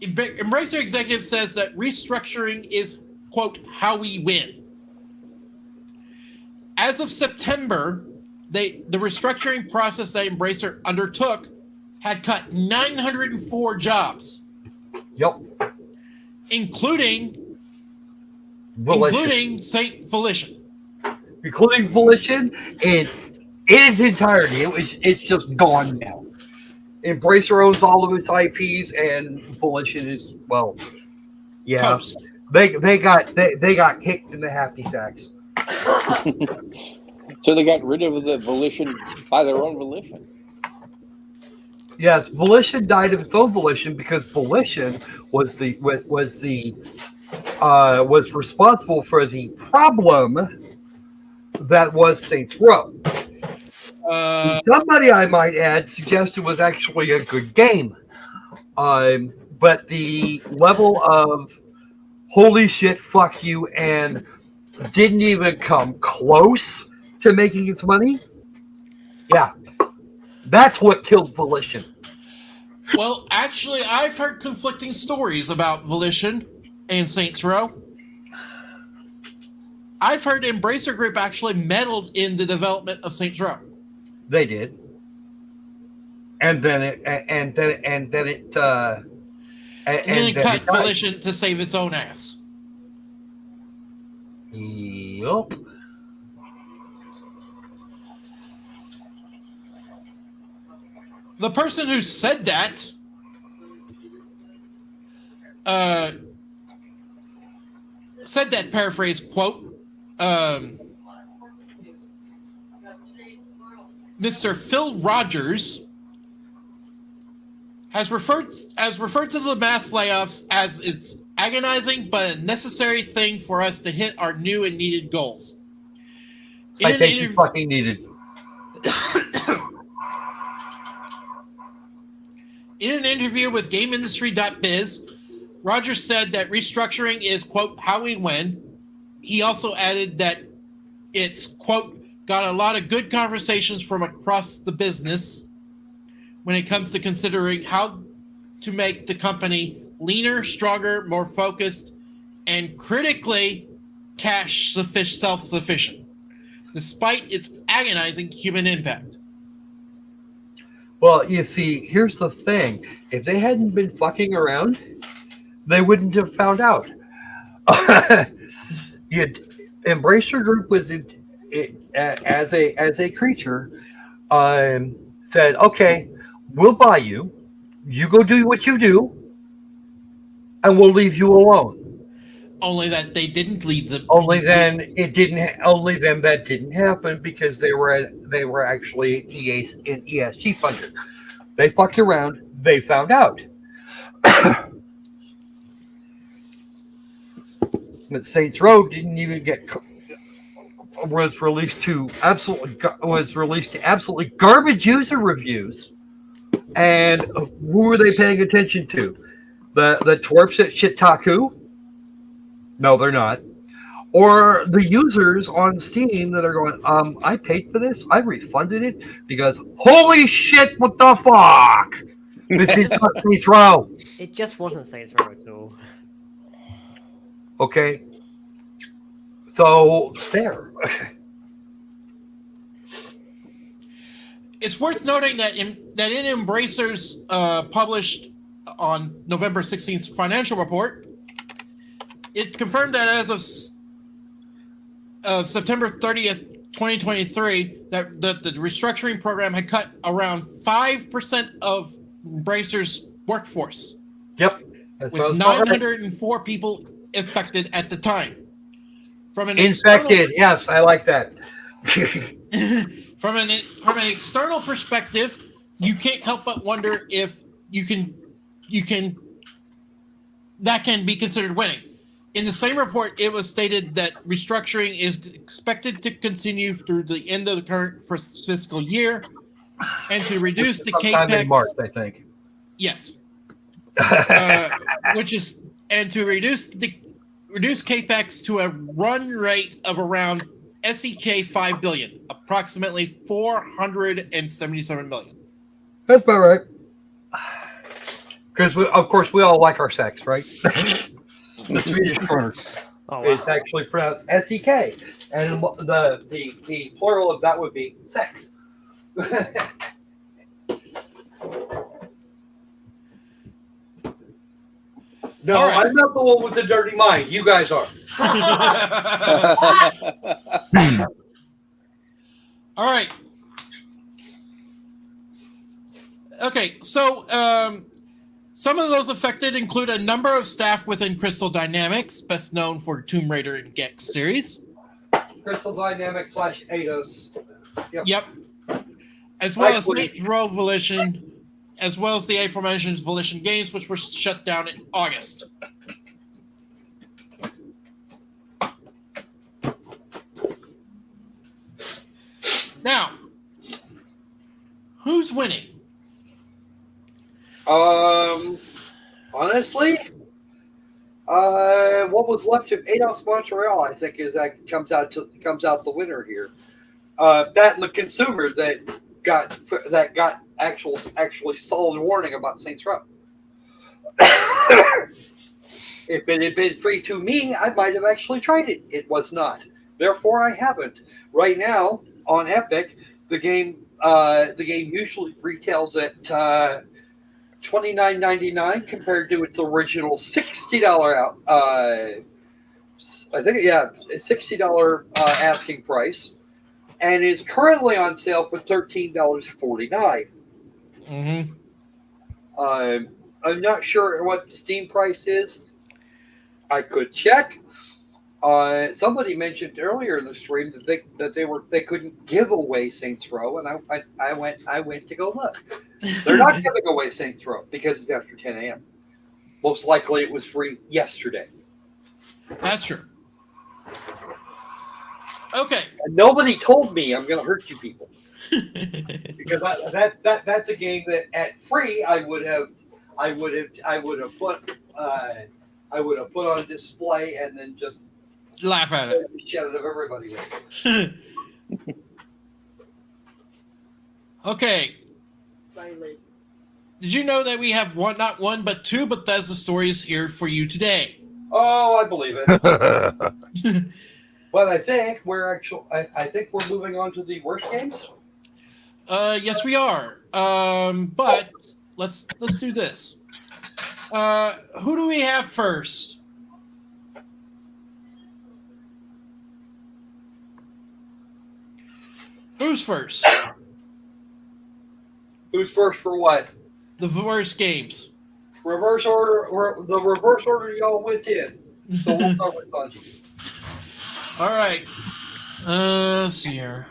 Embracer executive says that restructuring is, quote, how we win. As of September, the restructuring process that Embracer undertook had cut 904 jobs.
Yep.
including Saint Volition.
Including Volition in its entirety. It's just gone now. Embracer owns all of its IPs, and Volition is, well, yeah.
Toast.
They got kicked in the happy sacks.
So they got rid of the Volition by their own volition.
Yes, Volition died of its own volition because Volition was responsible for the problem that was Saints Row. Somebody, I might add, suggested was actually a good game, but the level of holy shit, fuck you, and didn't even come close to making its money. Yeah, that's what killed Volition.
Well, actually, I've heard conflicting stories about Volition and Saints Row. I've heard Embracer Group actually meddled in the development of Saints Row.
They did, and then it
cut Volition to save its own ass.
Yup.
The person who said that paraphrase quote, Mr. Phil Rogers has referred to the mass layoffs as it's agonizing but a necessary thing for us to hit our new and needed goals.
Citation fucking needed.
In an interview with GameIndustry.biz, Rogers said that restructuring is, quote, how we win. He also added that it's, quote, got a lot of good conversations from across the business when it comes to considering how to make the company leaner, stronger, more focused, and critically cash self-sufficient, despite its agonizing human impact.
Well, you see, here's the thing. If they hadn't been fucking around, they wouldn't have found out. Embracer Group was as a creature said, okay, we'll buy you. You go do what you do, and we'll leave you alone.
Only that they didn't leave them.
Only then that didn't happen because they were actually ESG funded. They fucked around. They found out. But Saints Row didn't even was released to absolutely garbage user reviews. And who were they paying attention to? The twerps at Shitaku? No, they're not. Or the users on Steam that are going, I paid for this, I refunded it because holy shit, what the fuck? This is not Saints Row.
It just wasn't Saints Row at all.
Okay. So there.
It's worth noting that in Embracer's published on November 16th financial report, it confirmed that as of September 30th, 2023, that the restructuring program had cut around 5% of Embracer's workforce.
Yep.
With 904 people affected at the time.
Infected, yes, I like that.
From an external perspective, you can't help but wonder if that can be considered winning. In the same report, it was stated that restructuring is expected to continue through the end of the current fiscal year, and to reduce the capex.
In March, I think.
Yes. And to reduce capex to a run rate of around SEK 5 billion, approximately 477 million.
That's about right. Because of course we all like our sex, right? The Swedish kroner is actually pronounced SEK, and the plural of that would be sex. No,
All right.
I'm not the one with the dirty mind. You guys are.
All right. Okay, so some of those affected include a number of staff within Crystal Dynamics, best known for Tomb Raider and Gex series.
Crystal Dynamics / Eidos.
Yep. As well as
Likely.
Saints Row Volition, as well as the aforementioned Volition games, which were shut down in August. Now, who's winning?
Honestly, what was left of Eidos Montreal, I think, is that comes out the winner here. That and the consumer that got actually solid warning about Saints Row. If it had been free to me, I might have actually tried it. It was not. Therefore, I haven't. Right now on Epic, the game usually retails at $29.99 compared to its original $60 out. I think $60 asking price, and is currently on sale for $13.49.
Mm-hmm.
I'm not sure what the Steam price is. I could check. Somebody mentioned earlier in the stream that they couldn't give away Saints Row, and I went to go look. They're not giving away Saints Row because it's after 10 a.m. Most likely, it was free yesterday.
That's true. Okay.
And nobody told me I'm going to hurt you people because that's a game that at free I would have put on display and then just
Laugh at it.
the shit out of everybody with.
Okay. Did you know that we have not one, but two Bethesda stories here for you today?
Oh, I believe it. But I think we're moving on to the worst games.
Yes, we are. But let's do this. Who do we have first? Who's first?
Who's first for what?
The worst games.
Reverse order. The reverse order y'all went in. So we'll start with Sanji.
All right. Let's see here.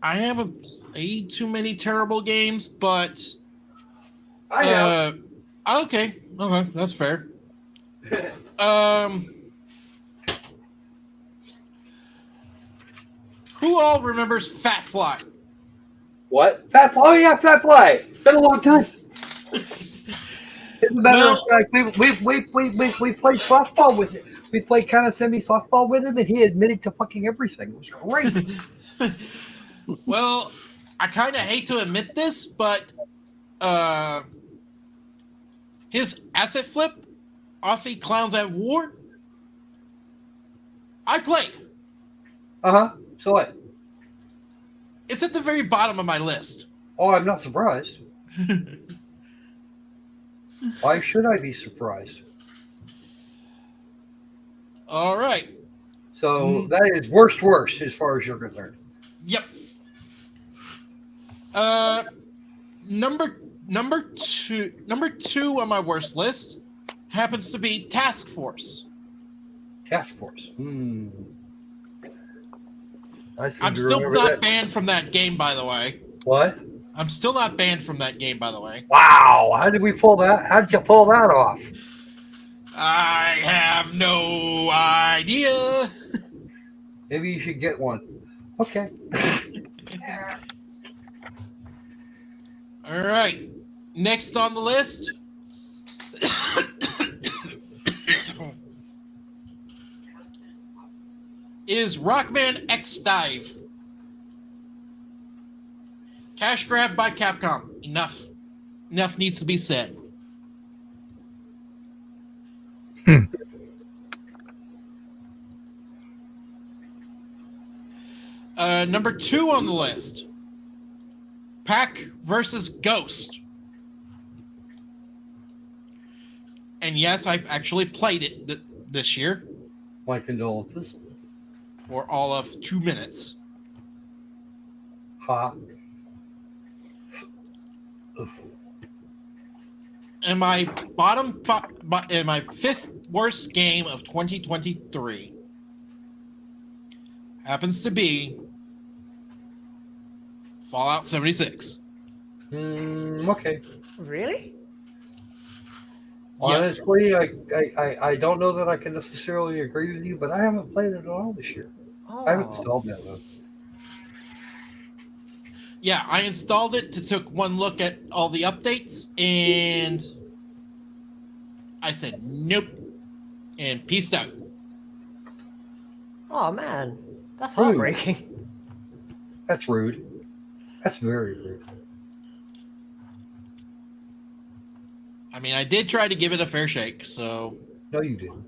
I haven't played too many terrible games, but
I have.
Okay, that's fair. Who all remembers Fat Fly?
What? Fat Fly? Oh yeah, Fat Fly. It's been a long time. As a matter of fact, we played softball with it. We played kind of semi softball with him, and he admitted to fucking everything. It was great.
Well, I kind of hate to admit this, but his asset flip, Aussie Clowns at War, I played.
So what?
It's at the very bottom of my list.
Oh, I'm not surprised. Why should I be surprised?
All right.
So that is worst as far as you're concerned.
Yep. Number two on my worst list happens to be Task Force.
Task Force.
I'm still not banned from that game, by the way.
What?
I'm still not banned from that game, by the way.
Wow. How did we pull that? How did you pull that off?
I have no idea.
Maybe you should get one. Okay.
All right. Next on the list. Is Rockman X Dive. Cash grab by Capcom. Enough needs to be said. Number 2 on the list. Pack versus Ghost. And yes, I actually played it this year
My condolences.
for all of 2 minutes.
Ha.
And my and my fifth worst game of 2023 happens to be Fallout 76.
Okay.
Really?
Yes.
Honestly, I don't know that I can necessarily agree with you, but I haven't played it at all this year. I haven't installed that though.
Yeah, I installed it to took one look at all the updates, and I said nope, and peaced out.
Oh man, that's
Rude.
heartbreaking.
That's rude. That's very rude.
I mean, I did try to give it a fair shake, so
No, you didn't.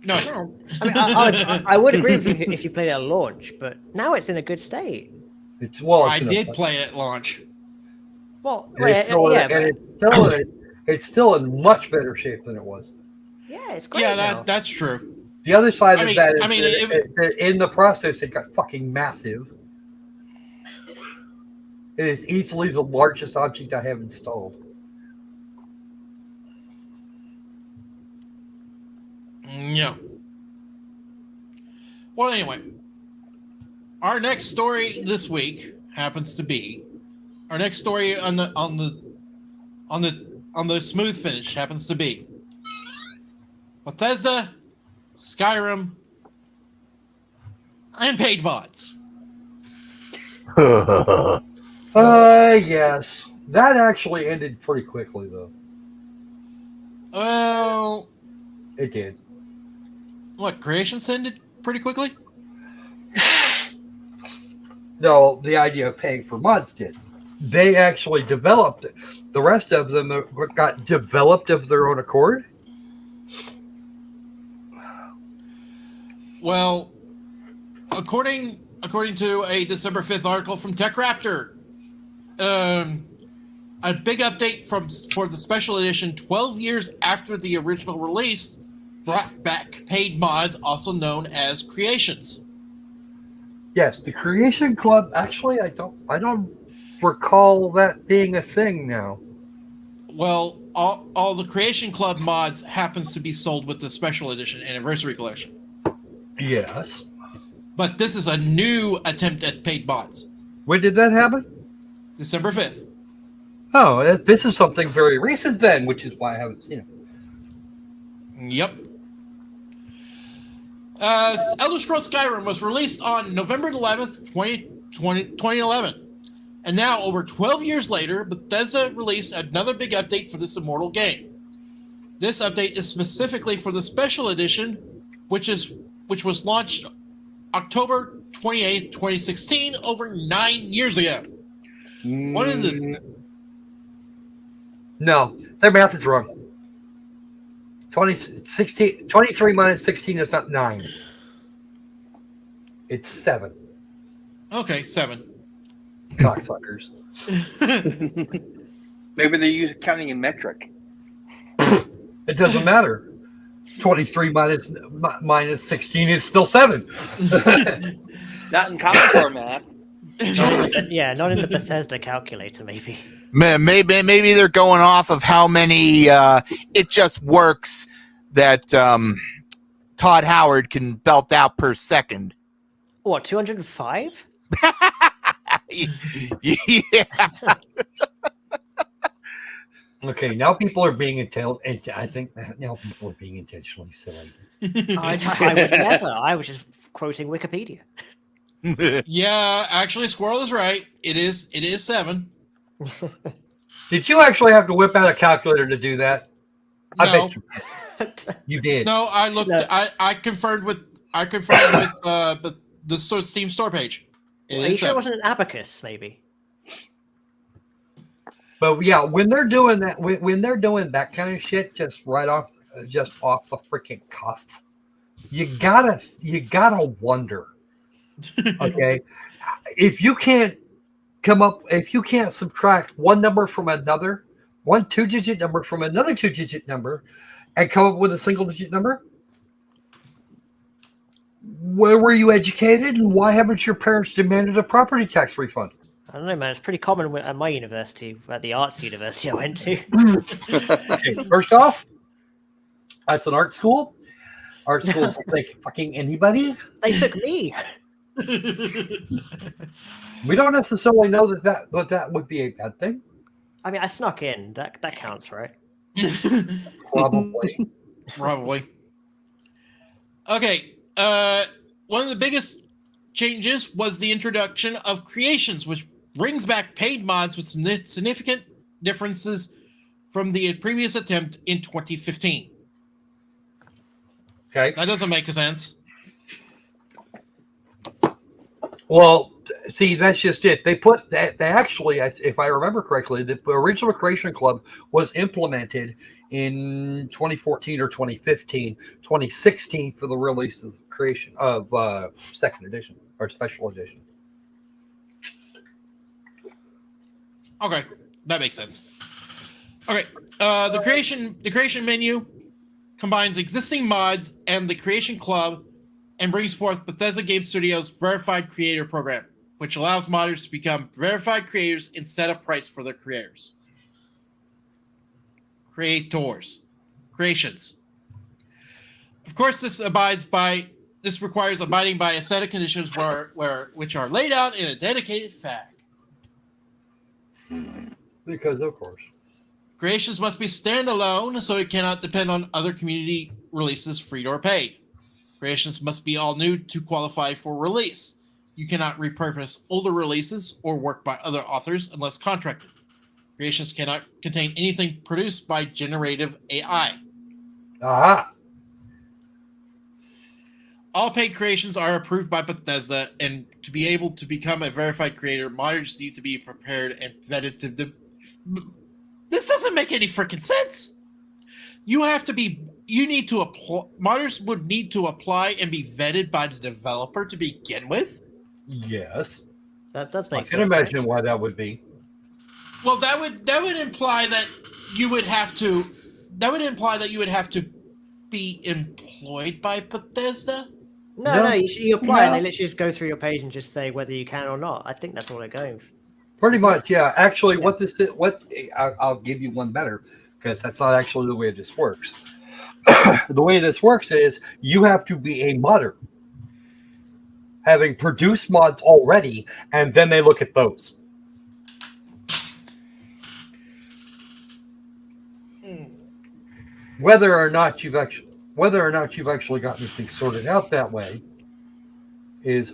no.
Man. I mean, I would agree with you if you played it at launch, but now it's in a good state.
It's well.
I
It's
did play it at launch.
Well,
And it's still,
yeah,
and
but-
it's still in much better shape than it was.
yeah, it's great.
Yeah,
now.
that's true.
The other side
I
of
mean-
that is
I mean,
that in the process, it got fucking massive. It is easily the largest object I have installed.
No. Well, anyway, our next story this week happens to be our next story on the smooth finish happens to be Bethesda, Skyrim, and paid mods.
Yes. That actually ended pretty quickly, though.
Well,
It did.
what, Creations ended pretty quickly?
No, the idea of paying for mods did. They actually developed it. The rest of them got developed of their own accord.
Well, according to a December 5th article from TechRaptor, a big update for the special edition 12 years after the original release brought back paid mods, also known as Creations.
Yes, the Creation Club. Actually, I don't recall that being a thing now.
Well, all the Creation Club mods happens to be sold with the special edition anniversary collection.
Yes.
But this is a new attempt at paid mods.
When did that happen?
December 5th.
Oh, this is something very recent then, which is why I haven't seen it.
Yep. Elder Scrolls Skyrim was released on November 11th, 2011. And now, over 12 years later, Bethesda released another big update for this immortal game. This update is specifically for the special edition, which was launched October 28th, 2016, over 9 years ago. One of the
No, their math is wrong. 23 minus 16 is not 9. It's 7.
Okay, 7.
Cocksuckers.
Maybe they're counting in metric.
It doesn't matter. 23 minus 16 is still 7.
Not in common core math.
Yeah, not in the Bethesda calculator, maybe.
Maybe they're going off of how many it just works that Todd Howard can belt out per second.
What, 205?
Yeah.
Okay, now people are being intelligent. I think now people are being intentionally silly.
I would never. I was just quoting Wikipedia.
Yeah, actually, Squirrel is right. It is 7.
Did you actually have to whip out a calculator to do that? I
No.
bet you did.
No, I looked.
No.
I confirmed with the Steam store page. It
Are you
is
sure it
7.
wasn't an abacus, maybe?
But yeah, when they're doing that, when they're doing that kind of shit, just off the freaking cuff, you gotta wonder. Okay, if you can't subtract one number from another, one 2-digit number from another 2-digit number and come up with a single-digit number? Where were you educated, and why haven't your parents demanded a property tax refund?
I don't know, man. It's pretty common at my university, at the arts university I went to.
Okay, first off, that's an art school. Art schools will take fucking anybody.
They took me.
We don't necessarily know that would be a bad thing.
I mean, I snuck in. That counts, right?
Probably.
Probably. Okay. One of the biggest changes was the introduction of creations, which brings back paid mods with significant differences from the previous attempt in 2015.
Okay.
That doesn't make sense.
Well, see, that's just it. They actually, if I remember correctly, the original Creation Club was implemented in 2014 or 2015, 2016 for the release of creation of second edition or special edition.
Okay, that makes sense. Okay, the creation menu combines existing mods and the Creation Club and brings forth Bethesda Game Studios' Verified Creator Program, which allows modders to become verified creators and set a price for their creators. Creations. Of course, this requires abiding by a set of conditions which are laid out in a dedicated FAQ.
Because of course.
Creations must be standalone, so it cannot depend on other community releases, free or paid. Creations must be all new to qualify for release. You cannot repurpose older releases or work by other authors unless contracted. Creations cannot contain anything produced by generative AI.
Aha.
All paid creations are approved by Bethesda, and to be able to become a verified creator, modders need to be prepared and vetted to... This doesn't make any freaking sense. Modders would need to apply and be vetted by the developer to begin with?
Yes.
That does make sense.
I can imagine why that would be.
Well, that would imply that you would have to... That would imply that you would have to be employed by Bethesda?
No, you apply and they literally just go through your page and just say whether you can or not. I think that's all they're going for.
Pretty much, yeah. Actually, I'll give you one better, because that's not actually the way this works. The way this works is you have to be a modder, having produced mods already, and then they look at those. Whether or not you've actually got anything sorted out that way is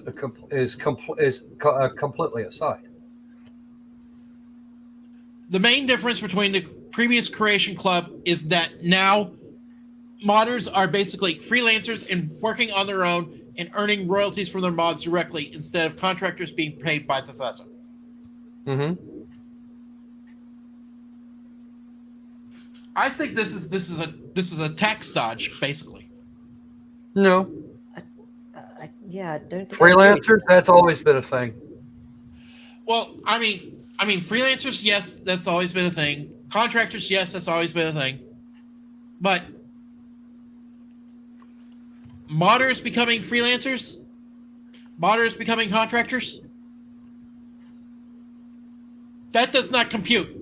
completely aside.
The main difference between the previous Creation Club is that now modders are basically freelancers and working on their own and earning royalties from their mods directly instead of contractors being paid by Bethesda.
Mm-hmm.
I think this is a tax dodge, basically.
No.
I don't think
Freelancers, that's always been a thing.
Well, I mean, freelancers, yes, that's always been a thing. Contractors, yes, that's always been a thing. But modders becoming freelancers, modders becoming contractors, that does not compute.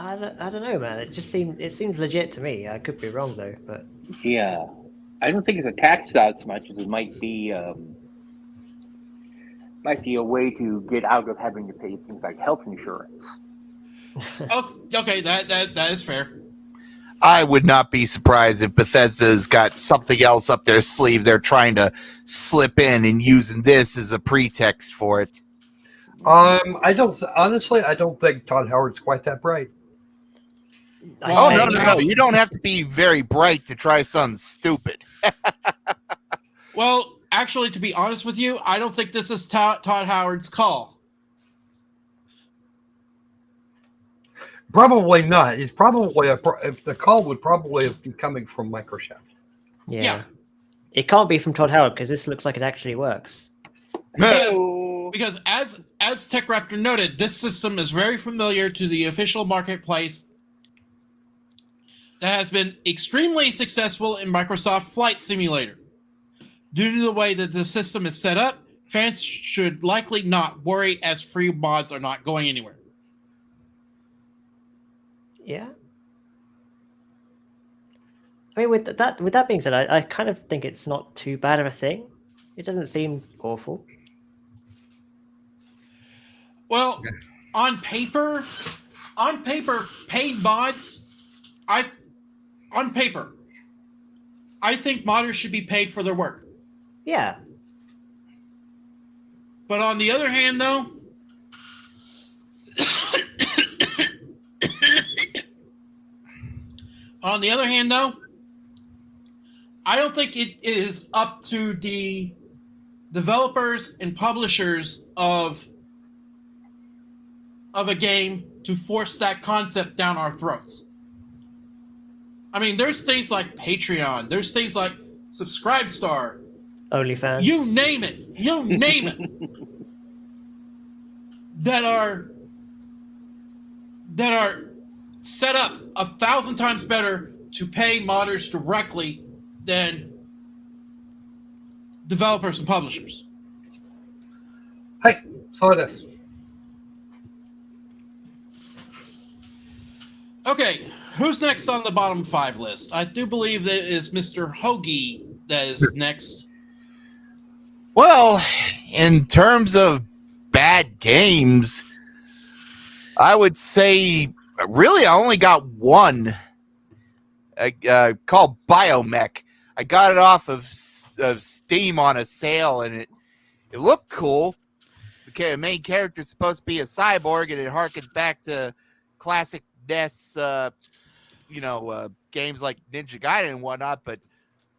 I don't know, man. It seems legit to me. I could be wrong though, but
Yeah, I don't think it's a tax dodge as much as it might be a way to get out of having to pay things like health insurance.
Oh, okay, that is fair.
I would not be surprised if Bethesda's got something else up their sleeve they're trying to slip in and using this as a pretext for it.
I don't think Todd Howard's quite that bright.
No. You don't have to be very bright to try something stupid.
Well, actually, to be honest with you, I don't think this is Todd Howard's call.
Probably not. It's probably the call would probably be coming from Microsoft.
yeah. It can't be from Todd Howard because this looks like it actually works.
Oh,
because as TechRaptor noted, this system is very familiar to the official marketplace that has been extremely successful in Microsoft Flight Simulator. Due to the way that the system is set up, fans should likely not worry as free mods are not going anywhere.
Yeah. I mean, with that being said, I kind of think it's not too bad of a thing. It doesn't seem awful.
Well, on paper, paid mods, I think modders should be paid for their work.
Yeah.
But on the other hand, though, I don't think it is up to the developers and publishers of a game to force that concept down our throats. I mean, there's things like Patreon, there's things like Subscribestar,
OnlyFans.
you name it, that are set up 1,000 times better to pay modders directly than developers and publishers.
Hey, so it is.
Okay, who's next on the bottom 5 list? I do believe that is Mr. Hoagie that is next.
Well, in terms of bad games, I would say really I only got one called Biomech. I got it off of Steam on a sale, and it looked cool. The main character is supposed to be a cyborg, and it harkens back to classic NES, games like Ninja Gaiden and whatnot. But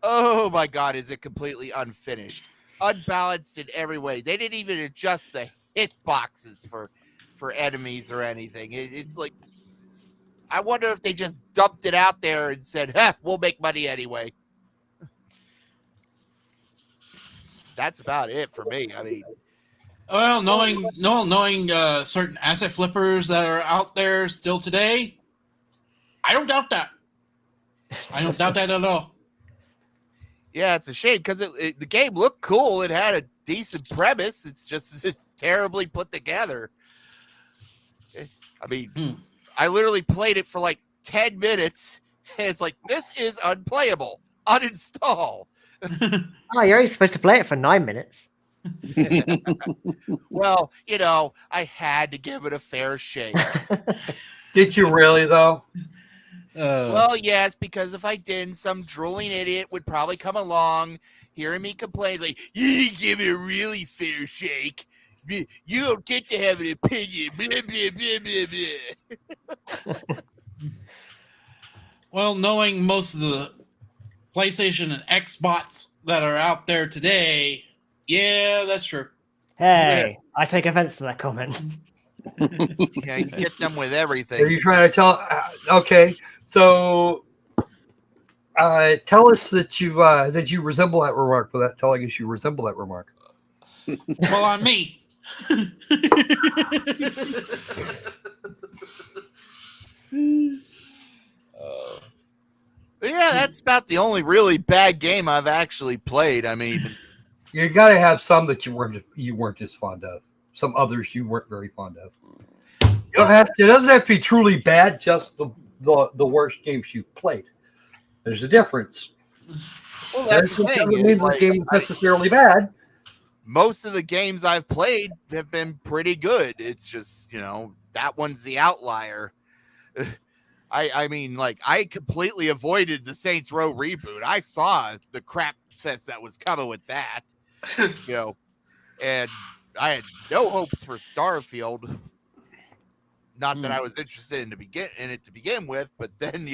oh my God, is it completely unfinished, unbalanced in every way? They didn't even adjust the hit boxes for enemies or anything. It's like, I wonder if they just dumped it out there and said, we'll make money anyway. That's about it for me. I mean,
well, knowing certain asset flippers that are out there still today, I don't doubt that. I don't doubt that at all.
Yeah, it's a shame because the game looked cool. It had a decent premise. It's just terribly put together. I mean, I literally played it for like 10 minutes, and it's like, this is unplayable. Uninstall.
Oh, you're only supposed to play it for 9 minutes.
Well, I had to give it a fair shake.
Did you really, though?
Well, yes, because if I didn't, some drooling idiot would probably come along, hearing me complain, like, you give it a really fair shake. You don't get to have an opinion. Blah, blah, blah, blah, blah.
Well, knowing most of the PlayStation and Xbox that are out there today, yeah, that's true.
Hey, I take offense to that comment.
Yeah, you get them with everything.
Are you trying to tell? Okay, so tell us that you resemble that remark without telling us you resemble that remark.
Well, on me.
Yeah, that's about the only really bad game I've actually played. I mean,
You got to have some that you weren't just fond of. Some others you weren't very fond of. You don't have. It doesn't have to be truly bad. Just the worst games you've played. There's a difference.
well, that's the
Doesn't
thing.
mean the game is necessarily bad.
Most of the games I've played have been pretty good. It's just, that one's the outlier. I mean, like, I completely avoided the Saints Row reboot. I saw the crap fest that was coming with that, and I had no hopes for Starfield. Not that I was interested in it to begin with, but then,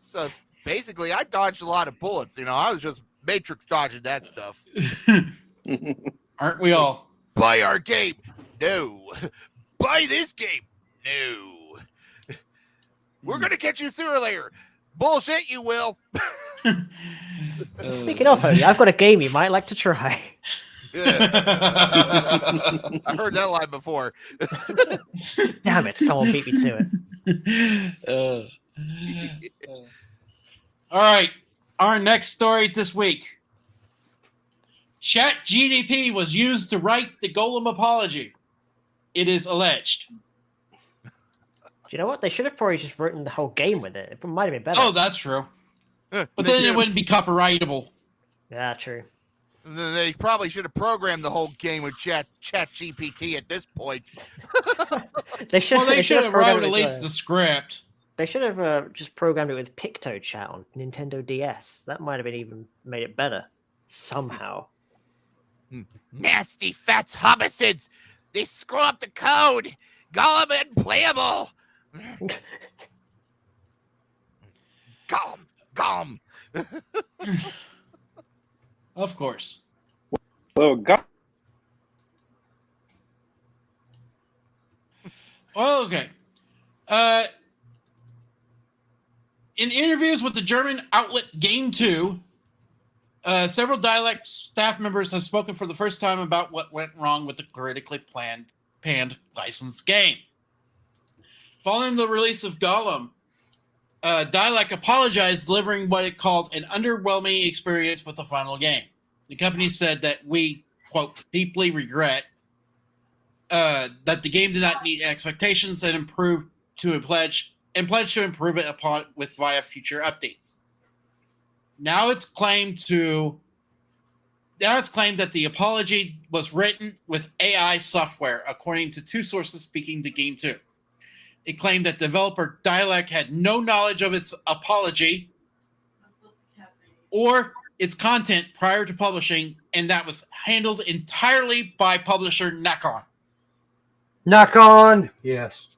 so basically I dodged a lot of bullets. I was just Matrix dodging that stuff.
Aren't we all?
Buy our game. No. Buy this game. No. We're going to catch you sooner or later. Bullshit, you will.
Speaking of, Holy, I've got a game you might like to try.
I heard that line before.
Damn it! Someone beat me to it.
All right. Our next story this week. ChatGPT was used to write the Golem apology. It is alleged.
Do you know what? They should have probably just written the whole game with it. It might have been better.
Oh, that's true. But
They
then it
should've-
wouldn't be copyrightable.
Yeah, true.
They probably should have programmed the whole game with Chat GPT at this point.
They should.
Well, they should have wrote
programmed
at
it
least
with,
the script.
They should have just programmed it with Picto Chat on Nintendo DS. That might have been even made it better somehow.
Nasty fats homicides. They screw up the code. Gollum unplayable. Gollum.
Of course.
Oh, God.
Well, okay. In interviews with the German outlet Game 2, several dialect staff members have spoken for the first time about what went wrong with the critically panned licensed game. Following the release of Gollum, Dialect apologized, delivering what it called an underwhelming experience with the final game. The company said that we, quote, deeply regret that the game did not meet expectations and pledged to improve it upon via future updates. Now it's claimed that the apology was written with AI software, according to two sources speaking to Game 2. It claimed that developer Dialect had no knowledge of its apology or its content prior to publishing, and that was handled entirely by publisher Nakon.
Knock on. Yes.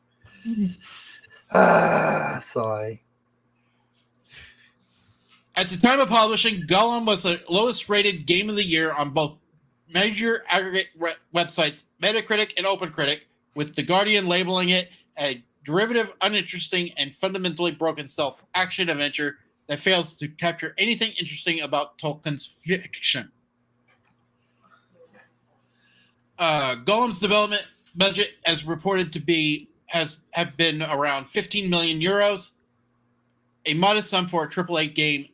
Sorry.
At the time of publishing, Gollum was the lowest rated game of the year on both major aggregate websites, Metacritic and OpenCritic, with The Guardian labeling it a derivative, uninteresting, and fundamentally broken stealth action adventure that fails to capture anything interesting about Tolkien's fiction. Gollum's development budget, as reported to be, have been around 15 million euros, a modest sum for a AAA game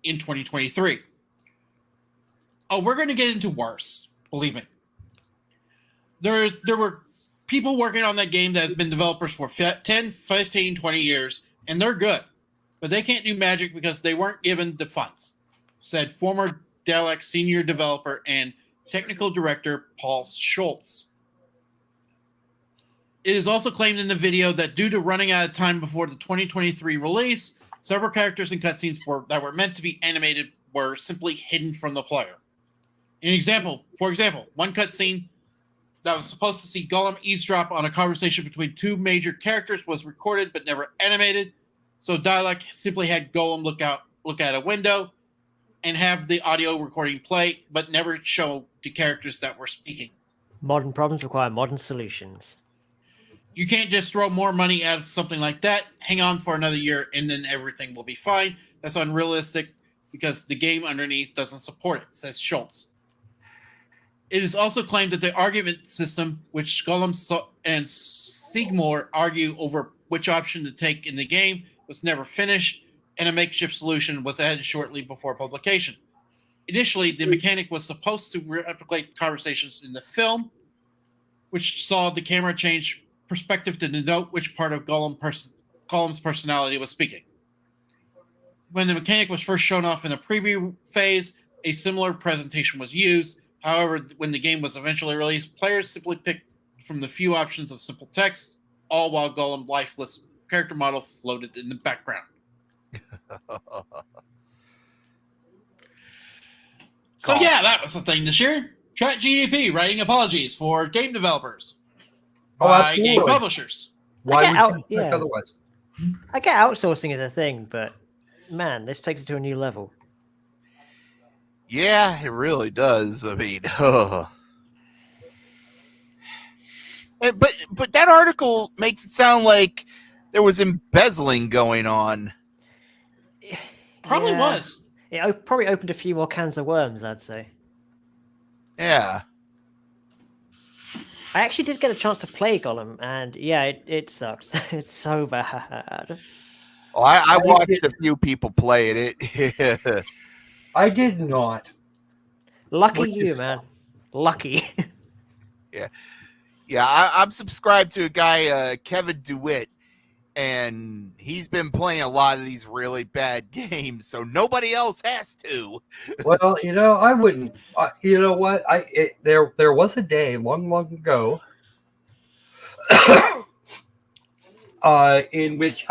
in 2023. Oh, we're going to get into worse. Believe me. There were people working on that game that have been developers for 10, 15, 20 years, and they're good. But they can't do magic because they weren't given the funds, said former Dalek senior developer and technical director Paul Schultz. It is also claimed in the video that due to running out of time before the 2023 release, several characters and cutscenes that were meant to be animated were simply hidden from the player. For example, one cutscene that was supposed to see Gollum eavesdrop on a conversation between two major characters was recorded but never animated, so Dialect simply had Gollum look at a window and have the audio recording play, but never show the characters that were speaking.
Modern problems require modern solutions.
You can't just throw more money at something like that, hang on for another year, and then everything will be fine. That's unrealistic because the game underneath doesn't support it, says Schultz. It is also claimed that the argument system, which Gollum and Sigmar argue over which option to take in the game, was never finished, and a makeshift solution was added shortly before publication. Initially, the mechanic was supposed to replicate conversations in the film, which saw the camera change perspective to denote which part of Gollum's personality was speaking. When the mechanic was first shown off in the preview phase, a similar presentation was used. However, when the game was eventually released, players simply picked from the few options of simple text, all while Gollum's lifeless character model floated in the background. So yeah, that was the thing this year. ChatGPT writing apologies for game developers by game
absolutely.
publishers.
Why
get
would
out-
you expect
yeah.
otherwise?
I get outsourcing as a thing, but man, this takes it to a new level.
Yeah, it really does. I mean, but that article makes it sound like there was embezzling going on.
Probably
Yeah.
was.
It probably opened a few more cans of worms, I'd say.
Yeah.
I actually did get a chance to play Gollum, and yeah, it sucks. It's so bad.
Oh, I watched
did-
a few people play it.
I did not.
Lucky
Which
you,
is
man. Lucky.
Yeah, I'm subscribed to a guy, Kevin DeWitt, and he's been playing a lot of these really bad games, so nobody else has to.
Well, I wouldn't. You know what? There was a day long ago in which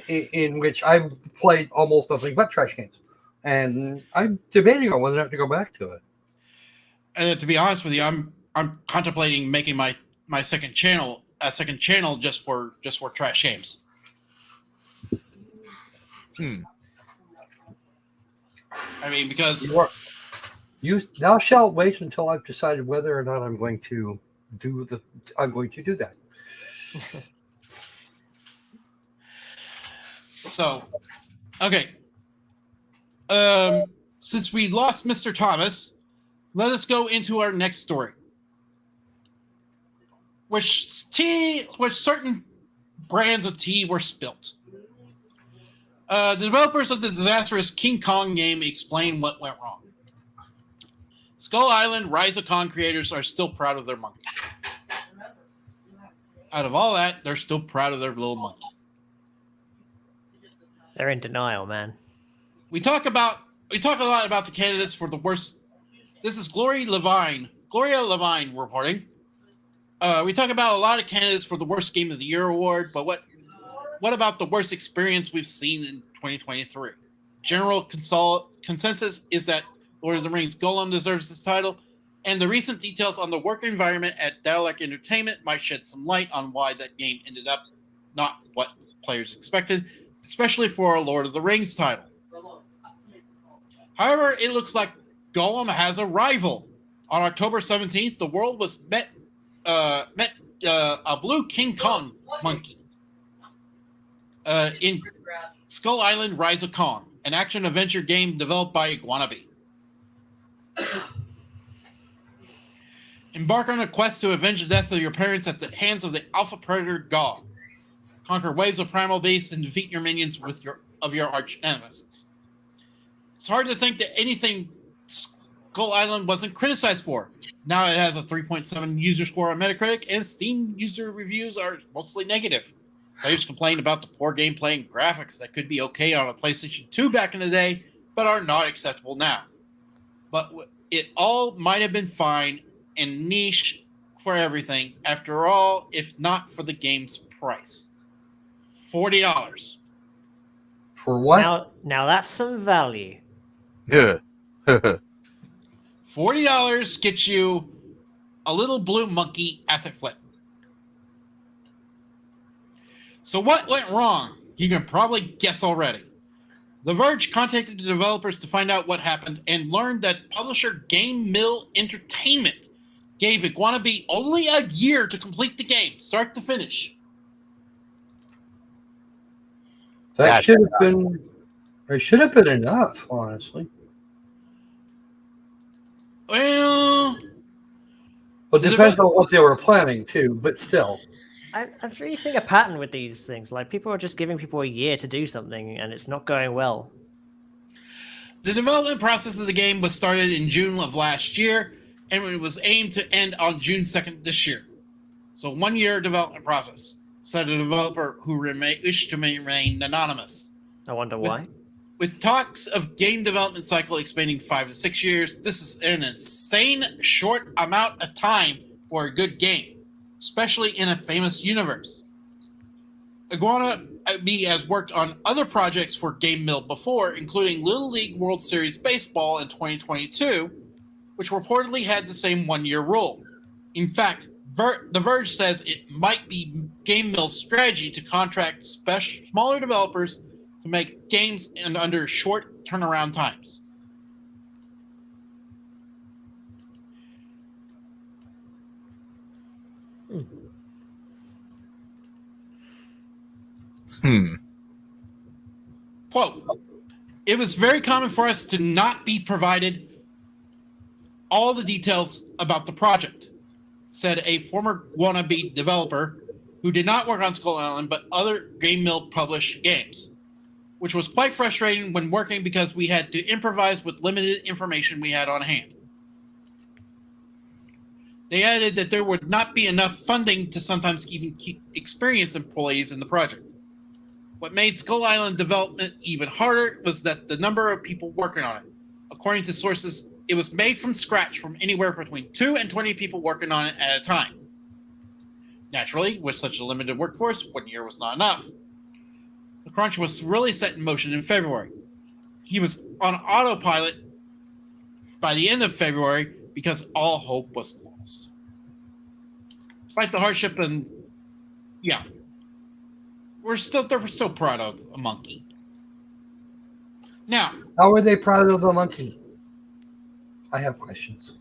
in which I played almost nothing but trash games, and I'm debating on whether or not to go back to it.
And to be honest with you, I'm contemplating making my second channel just for trash games. I mean, because
Thou shalt wait until I've decided whether or not I'm going to do that.
so okay. Since we lost Mr. Thomas, let us go into our next story. Which certain brands of tea were spilt. The developers of the disastrous King Kong game explain what went wrong. Skull Island Rise of Kong creators are still proud of their monkey. Out of all that, they're still proud of their little monkey.
They're in denial, man.
We talk a lot about the candidates for the worst. This is Gloria Levine reporting. We talk about a lot of candidates for the worst game of the year award, but what about the worst experience we've seen in 2023? General consensus is that Lord of the Rings Gollum deserves this title, and the recent details on the work environment at Dialect Entertainment might shed some light on why that game ended up not what players expected, especially for a Lord of the Rings title. However, it looks like Gollum has a rival. On October 17th, the world was met a blue King Kong monkey in Skull Island Rise of Kong, an action-adventure game developed by Iguanabee. Embark on a quest to avenge the death of your parents at the hands of the alpha predator Gaul. Conquer waves of primal beasts and defeat your minions with your arch nemesis. It's hard to think that anything Skull Island wasn't criticized for. Now it has a 3.7 user score on Metacritic, and Steam user reviews are mostly negative. Players complain about the poor gameplay and graphics that could be okay on a PlayStation 2 back in the day, but are not acceptable now. But it all might have been fine and niche for everything, after all, if not for the game's price. $40.
For what?
Now that's some value.
Yeah.
$40 gets you a little blue monkey asset flip. So what went wrong? You can probably guess already. The Verge contacted the developers to find out what happened and learned that publisher Game Mill Entertainment gave Iguanabee only a year to complete the game, start to finish.
That should have been. It should have been enough, honestly.
Well,
It depends on what they were planning too, but still.
I'm really seeing a pattern with these things. Like, people are just giving people a year to do something, and it's not going well.
the development process of the game was started in June of last year, and it was aimed to end on June 2nd this year. So 1 year development process, said a developer who wished to remain anonymous.
I wonder why.
With talks of game development cycle expanding 5 to 6 years, this is an insane short amount of time for a good game, especially in a famous universe. Iguanabee has worked on other projects for Game Mill before, including Little League World Series Baseball in 2022, which reportedly had the same 1 year rule. In fact, The Verge says it might be Game Mill's strategy to contract smaller developers to make games in under short turnaround times. Quote, it was very common for us to not be provided all the details about the project, said a former wannabe developer who did not work on Skull Island but other Game Mill published games, which was quite frustrating when working because we had to improvise with limited information we had on hand. They added that there would not be enough funding to sometimes even keep experienced employees in the project. What made Skull Island development even harder was that the number of people working on it. According to sources, it was made from scratch from anywhere between 2 and 20 people working on it at a time. Naturally, with such a limited workforce, 1 year was not enough. The crunch was really set in motion in February. He was on autopilot by the end of February because all hope was lost. Despite the hardship and, yeah, they're still proud of a monkey. Now,
How are they proud of the monkey? I have questions.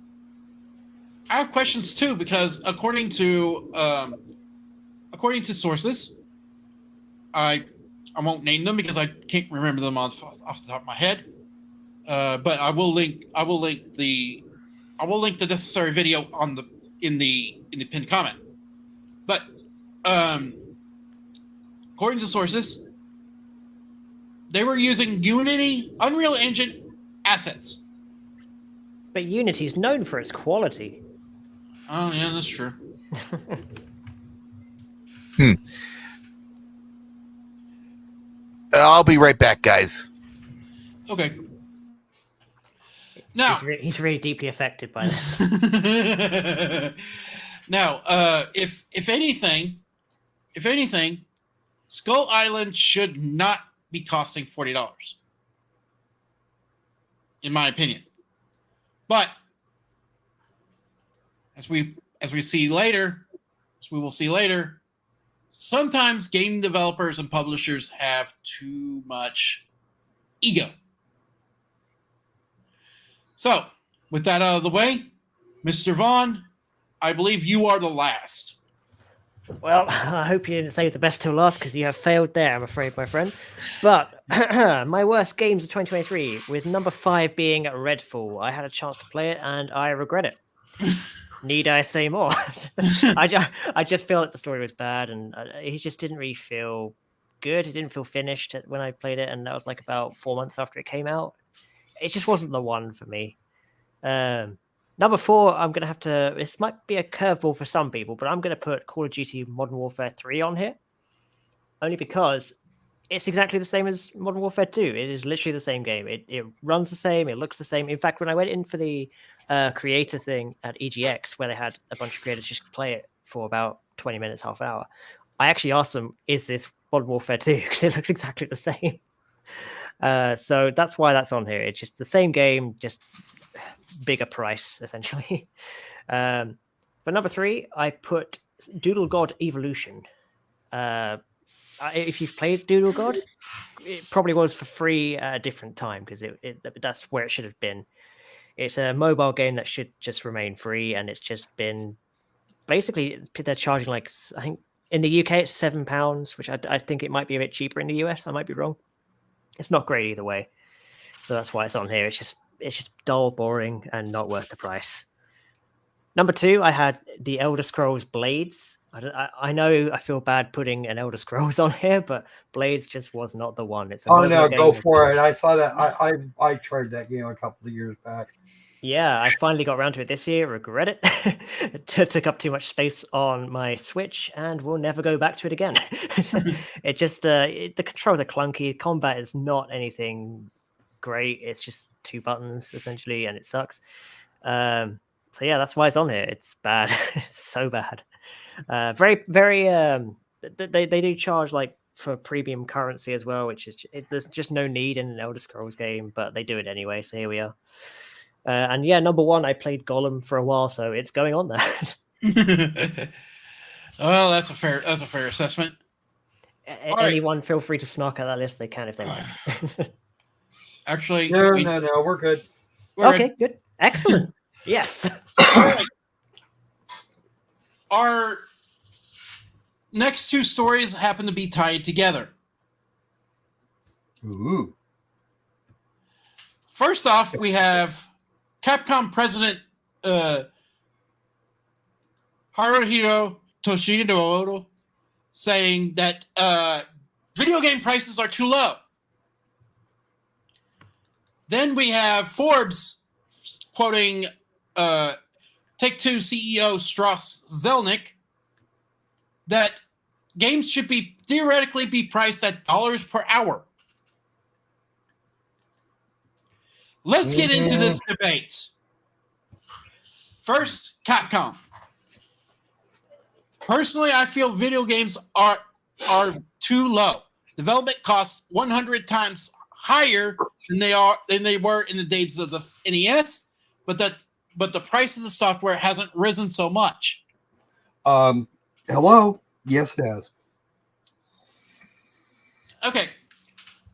I have questions too because according to sources, I won't name them because I can't remember them off the top of my head. But I will link the necessary video in the pinned comment. But according to sources, they were using Unity, Unreal Engine assets.
But Unity is known for its quality.
Oh yeah, that's true.
I'll be right back, guys.
Okay. Now
He's really deeply affected by this.
now, if anything, Skull Island should not be costing $40, in my opinion. But as we will see later, sometimes game developers and publishers have too much ego. So, with that out of the way, Mr. Vaughn, I believe you are the last.
Well, I hope you didn't save the best till last because you have failed there, I'm afraid, my friend. But my worst games of 2023, with number 5 being Redfall. I had a chance to play it and I regret it. Need I say more? I just feel like the story was bad and it just didn't really feel good. It didn't feel finished when I played it, and that was like about 4 months after it came out. It just wasn't the one for me. Number 4, I'm going to have to... This might be a curveball for some people, but I'm going to put Call of Duty Modern Warfare 3 on here. Only because it's exactly the same as Modern Warfare 2. It is literally the same game. It runs the same. It looks the same. In fact, when I went in for the creator thing at EGX, where they had a bunch of creators just play it for about 20 minutes, half an hour, I actually asked them, is this Modern Warfare 2? Because it looks exactly the same. So that's why that's on here. It's just the same game, just bigger price, essentially. For number 3, I put Doodle God Evolution. If you've played Doodle God, it probably was for free at a different time because that's where it should have been. It's a mobile game that should just remain free, and it's just been basically they're charging like, I think in the UK it's £7, which I think it might be a bit cheaper in the US. I might be wrong. It's not great either way, so that's why it's on here. It's just dull, boring, and not worth the price. Number 2, I had the Elder Scrolls Blades. I know I feel bad putting an Elder Scrolls on here, but Blades just was not the one. It's
Oh no, go for it! I saw that. I tried that game a couple of years back.
Yeah, I finally got around to it this year. Regret it. It took up too much space on my Switch, and will never go back to it again. It just the controls are clunky. Combat is not anything great. It's just 2 buttons essentially, and it sucks. So yeah, that's why it's on here. It's bad. It's so bad. Very, very. They do charge like for premium currency as well, which is there's just no need in an Elder Scrolls game, but they do it anyway. So here we are. And yeah, number 1, I played Gollum for a while, so it's going on there.
Well, that's a fair assessment.
Anyone right. Feel free to snark at that list. They can if they like.
Actually,
no, we're good.
Okay, good, excellent. Yes.
Right. Our next 2 stories happen to be tied together.
Ooh.
First off, we have Capcom president Haruhiro Toshinobu saying that video game prices are too low. Then we have Forbes quoting Take-Two CEO Strauss Zelnick that games should be theoretically be priced at dollars per hour. Let's get into this debate. First, Capcom. Personally, I feel video games are too low. Development costs 100 times higher than they were in the days of the NES, but the price of the software hasn't risen so much.
Hello? Yes, it has.
Okay.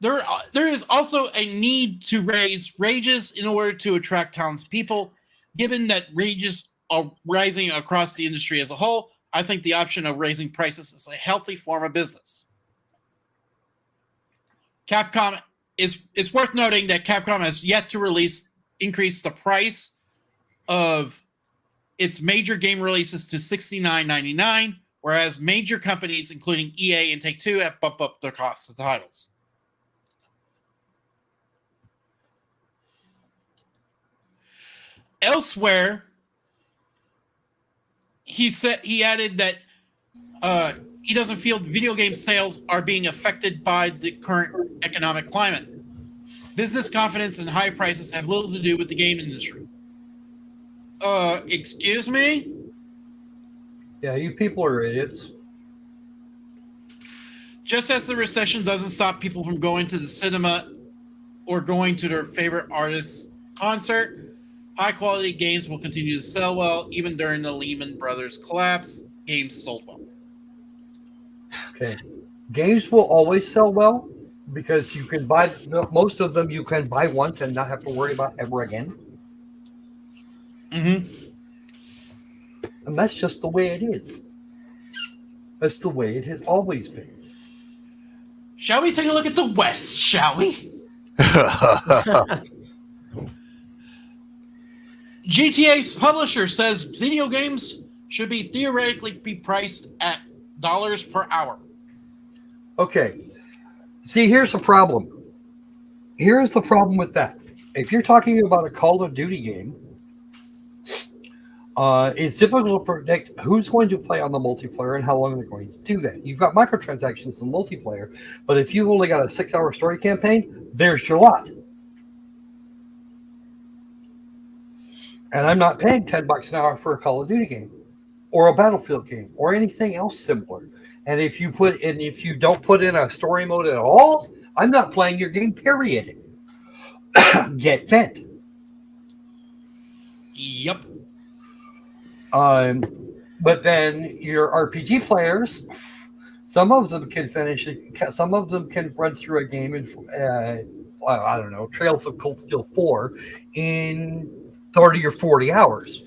There is also a need to raise wages in order to attract townspeople. Given that wages are rising across the industry as a whole, I think the option of raising prices is a healthy form of business. It's worth noting that Capcom has yet to increase the price of its major game releases to $69.99, whereas major companies, including EA and Take-Two, have bumped up their costs of titles. Elsewhere, he added that he doesn't feel video game sales are being affected by the current economic climate. Business confidence and high prices have little to do with the game industry. Excuse me?
Yeah, you people are idiots.
Just as the recession doesn't stop people from going to the cinema or going to their favorite artist's concert, high-quality games will continue to sell well. Even during the Lehman Brothers collapse, games sold well.
Okay. Games will always sell well because you can buy most of them. You can buy once and not have to worry about ever again.
Mm-hmm.
And that's just the way it is. That's the way it has always been.
Shall we take a look at the West, shall we? GTA's publisher says video games should be theoretically be priced at dollars per hour.
Okay. See, here's the problem. Here's the problem with that. If you're talking about a Call of Duty game, it's difficult to predict who's going to play on the multiplayer and how long they're going to do that. You've got microtransactions in multiplayer, but if you've only got a 6-hour story campaign, there's your lot. And I'm not paying $10 an hour for a Call of Duty game or a Battlefield game or anything else similar. And if you don't put in a story mode at all, I'm not playing your game, period. Get bent.
Yep.
But then your RPG players, some of them can finish it. Some of them can run through a game in, I don't know, Trails of Cold Steel 4 in 30 or 40 hours.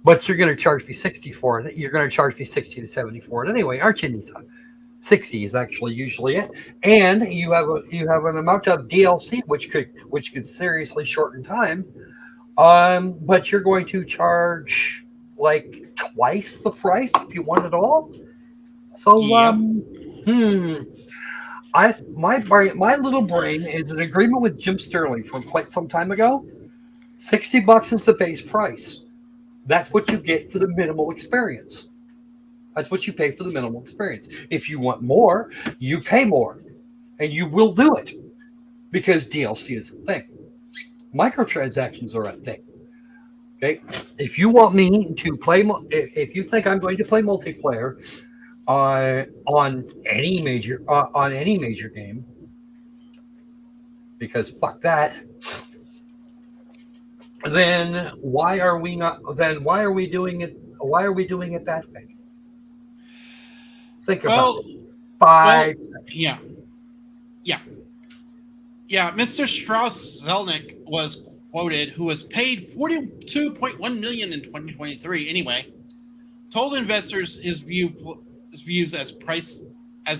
But you're going to charge me 60 for it. You're going to charge me 60 to 70 for it anyway, aren't you, Nissan? 60 is actually usually it. And you have an amount of DLC which could seriously shorten time. But you're going to charge like twice the price if you want it all. So
Yep.
My little brain is in agreement with Jim Sterling from quite some time ago. $60 is the base price. That's what you get for the minimal experience. That's what you pay for the minimal experience. If you want more, you pay more. And you will do it. Because DLC is a thing. Microtransactions are a thing. Okay? If you want me to play, if you think I'm going to play multiplayer on any major game, because fuck that, then why are we doing it? Why are we doing it that way? Think about it.
Yeah. Mr. Strauss Zelnick was quoted, who was paid $42.1 million in 2023. Anyway, told investors his views as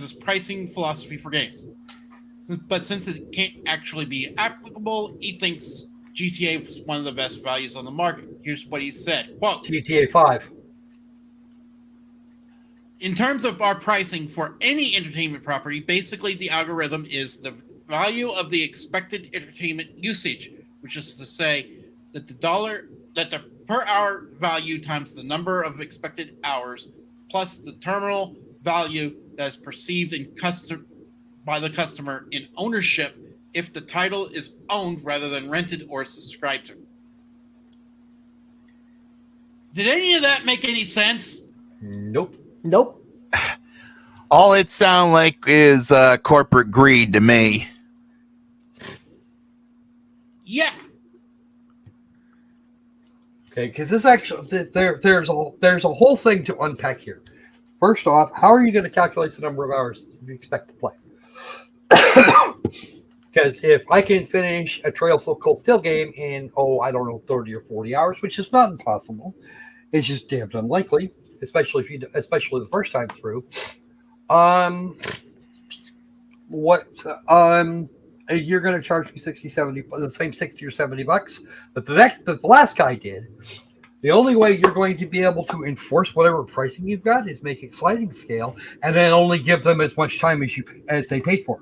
his pricing philosophy for games. But since it can't actually be applicable, he thinks GTA was one of the best values on the market. Here's what he said. Quote,
GTA 5.
in terms of our pricing for any entertainment property, basically the algorithm is the value of the expected entertainment usage, which is to say that the per hour value times the number of expected hours plus the terminal value that is perceived by the customer in ownership if the title is owned rather than rented or subscribed to. Did any of that make any sense?
Nope.
Nope.
All it sounds like is corporate greed to me.
Yeah.
Okay, because this actually there's a whole thing to unpack here. First off, how are you going to calculate the number of hours you expect to play? Because if I can finish a Trail So Cold Steel game in 30 or 40 hours, which is not impossible, it's just damned unlikely, especially the first time through. You're going to charge me 60, 70, the same 60 or 70 bucks that the last guy did. The only way you're going to be able to enforce whatever pricing you've got is make it sliding scale, and then only give them as much time as they paid for.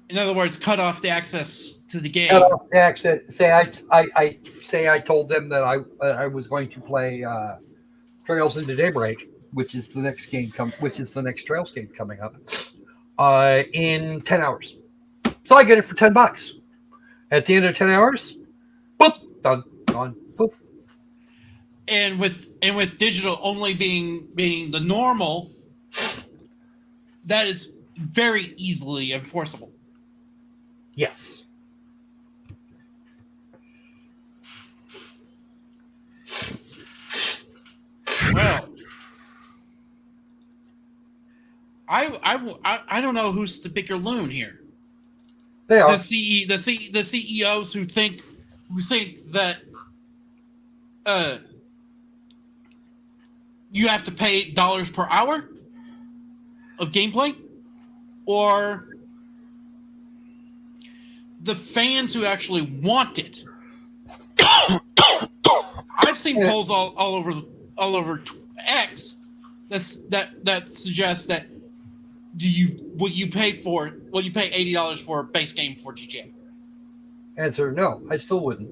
In other words, cut off the access to the game.
Cut off the access. Say I told them that I was going to play Trails into Daybreak, which is the next Trails game coming up, in 10 hours. So I get it for $10. At the end of 10 hours, boop, done, gone, boop.
And with digital only being the normal, that is very easily enforceable.
Yes.
Well, I don't know who's the bigger loon here.
They are.
The CEOs who think that you have to pay dollars per hour of gameplay, or the fans who actually want it. I've seen polls all over X that suggests that will you pay $80 for a base game for GTA?
Answer: no, I still wouldn't.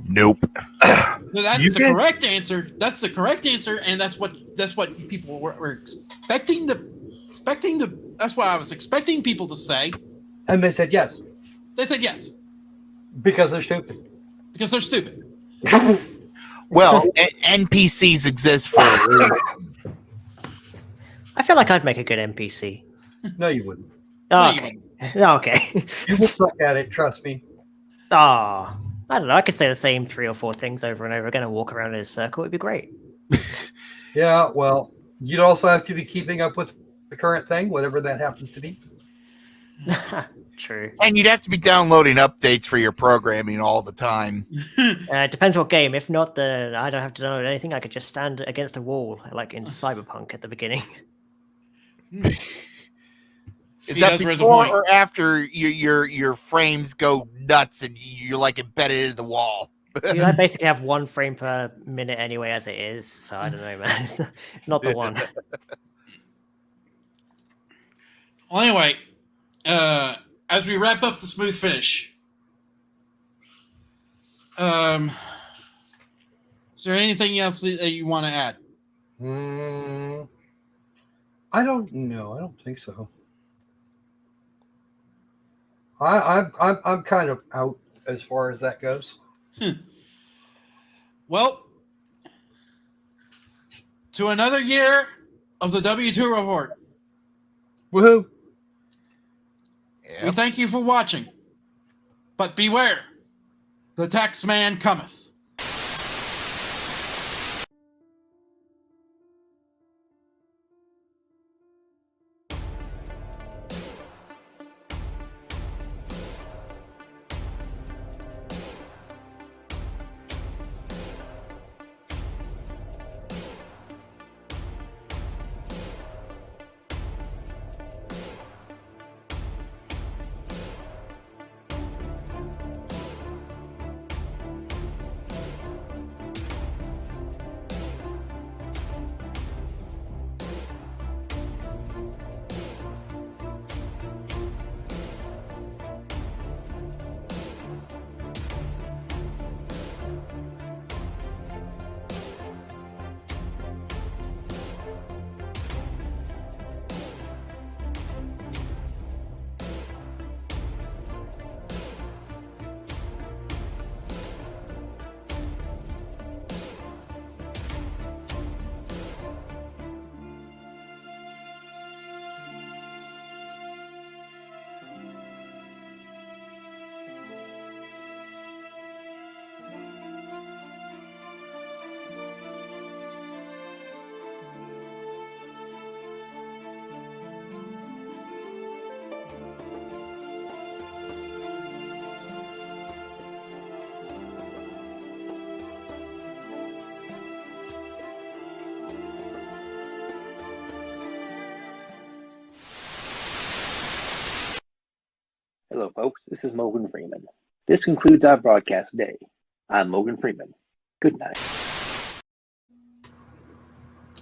Nope.
So that's the correct answer. That's the correct answer, and that's what people were expecting. That's what I was expecting people to say.
And they said yes.
They said yes
because they're stupid.
Because they're stupid.
Well, NPCs exist for a reason.
I feel like I'd make a good NPC.
No, you wouldn't.
Oh,
you
okay. Okay.
You will suck at it. Trust me.
I don't know. I could say the same 3 or 4 things over and over again and walk around in a circle. It'd be great.
Yeah, well, you'd also have to be keeping up with the current thing, whatever that happens to be.
True.
And you'd have to be downloading updates for your programming all the time.
It depends what game. If not, then I don't have to download anything. I could just stand against a wall, like in Cyberpunk at the beginning.
Is that before or after your frames go nuts and you're like embedded into the wall?
I basically have 1 frame per minute anyway, as it is. So I don't know, man. It's not the one.
Well, anyway, as we wrap up the smooth finish, is there anything else that you want to add?
I don't know. I don't think so. I'm kind of out as far as that goes.
Well, to another year of the W2 report.
Woohoo!
We thank you for watching, but beware, the tax man cometh.
Hello, folks. This is Morgan Freeman. This concludes our broadcast day. I'm Morgan Freeman. Good night.